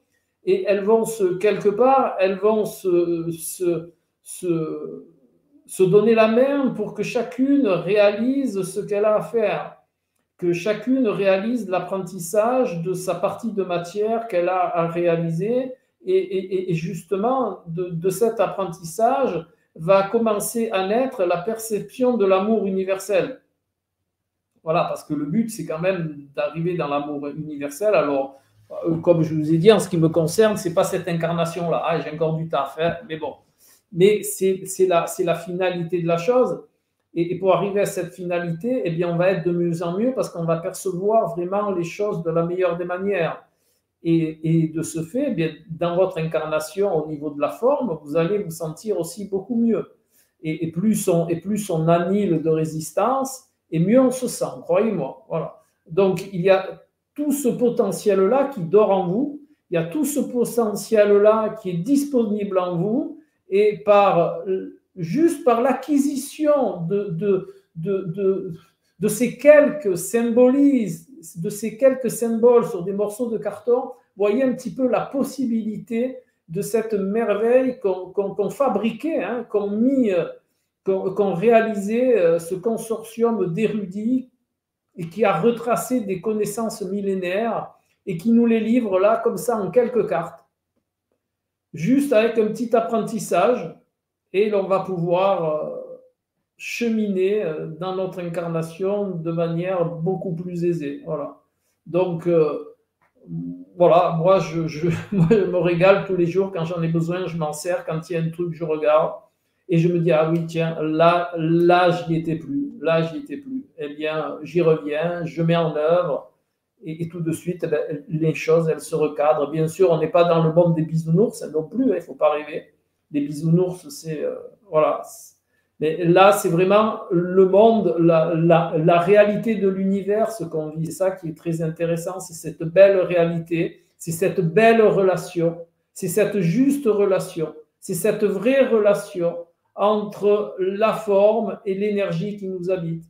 et elles vont quelque part, elles vont se donner la main pour que chacune réalise ce qu'elle a à faire, que chacune réalise l'apprentissage de sa partie de matière qu'elle a à réaliser, et justement, de cet apprentissage va commencer à naître la perception de l'amour universel. Voilà, parce que le but, c'est quand même d'arriver dans l'amour universel. Alors, comme je vous ai dit, en ce qui me concerne, ce n'est pas cette incarnation-là. Ah, j'ai encore du taf, hein, mais bon. Mais c'est la finalité de la chose. Et pour arriver à cette finalité, eh bien, on va être de mieux en mieux parce qu'on va percevoir vraiment les choses de la meilleure des manières. Et de ce fait, eh bien, dans votre incarnation au niveau de la forme, vous allez vous sentir aussi beaucoup mieux. Et plus on annule de résistance, et mieux on se sent, croyez-moi. Voilà. Donc, il y a tout ce potentiel-là qui dort en vous, il y a tout ce potentiel-là qui est disponible en vous, et juste par l'acquisition de ces quelques symboles sur des morceaux de carton, voyez un petit peu la possibilité de cette merveille qu'on fabriquait, hein, qu'on réalisait, ce consortium d'érudits et qui a retracé des connaissances millénaires et qui nous les livre là comme ça en quelques cartes. Juste avec un petit apprentissage, et l'on va pouvoir cheminer dans notre incarnation de manière beaucoup plus aisée. Voilà. Donc, voilà, moi, je me régale tous les jours. Quand j'en ai besoin, je m'en sers. Quand il y a un truc, je regarde. Et je me dis, ah oui, tiens, là, j'y étais plus. Là, j'y étais plus. Eh bien, j'y reviens, je mets en œuvre. Et tout de suite, les choses, elles se recadrent. Bien sûr, on n'est pas dans le monde des bisounours non plus, il ne faut pas rêver. Les bisounours, c'est voilà, Mais là, c'est vraiment le monde, la réalité de l'univers, ce qu'on vit. C'est ça qui est très intéressant, c'est cette belle réalité, c'est cette belle relation, c'est cette juste relation, c'est cette vraie relation entre la forme et l'énergie qui nous habite.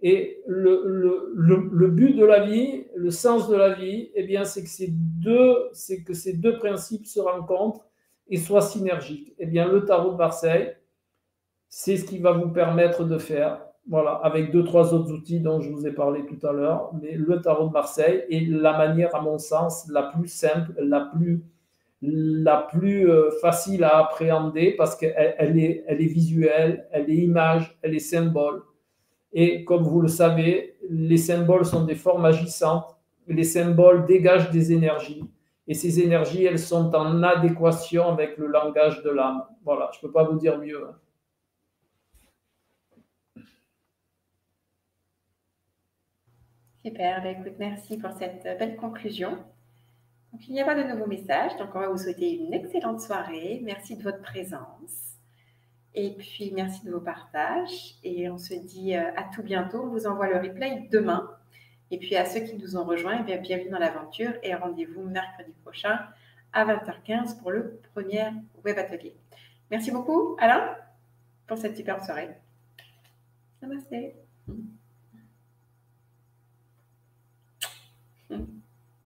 Et le but de la vie, le sens de la vie, eh bien, c'est que ces deux principes se rencontrent et soient synergiques. Eh bien, le tarot de Marseille, c'est ce qui va vous permettre de faire, voilà, avec deux, trois autres outils dont je vous ai parlé tout à l'heure, mais le tarot de Marseille est la manière, à mon sens, la plus simple, la plus facile à appréhender parce qu'elle est visuelle, elle est image, elle est symbole. Et comme vous le savez, les symboles sont des formes agissantes, les symboles dégagent des énergies, et ces énergies, elles sont en adéquation avec le langage de l'âme. Voilà, je ne peux pas vous dire mieux. Super, ben, écoute, merci pour cette belle conclusion. Donc, il n'y a pas de nouveaux messages, donc on va vous souhaiter une excellente soirée. Merci de votre présence. Et puis, merci de vos partages. Et on se dit à tout bientôt. On vous envoie le replay demain. Et puis, à ceux qui nous ont rejoints, eh bien, bienvenue dans l'aventure et rendez-vous mercredi prochain à 20h15 pour le premier web atelier. Merci beaucoup, Alain, pour cette superbe soirée. Namasté.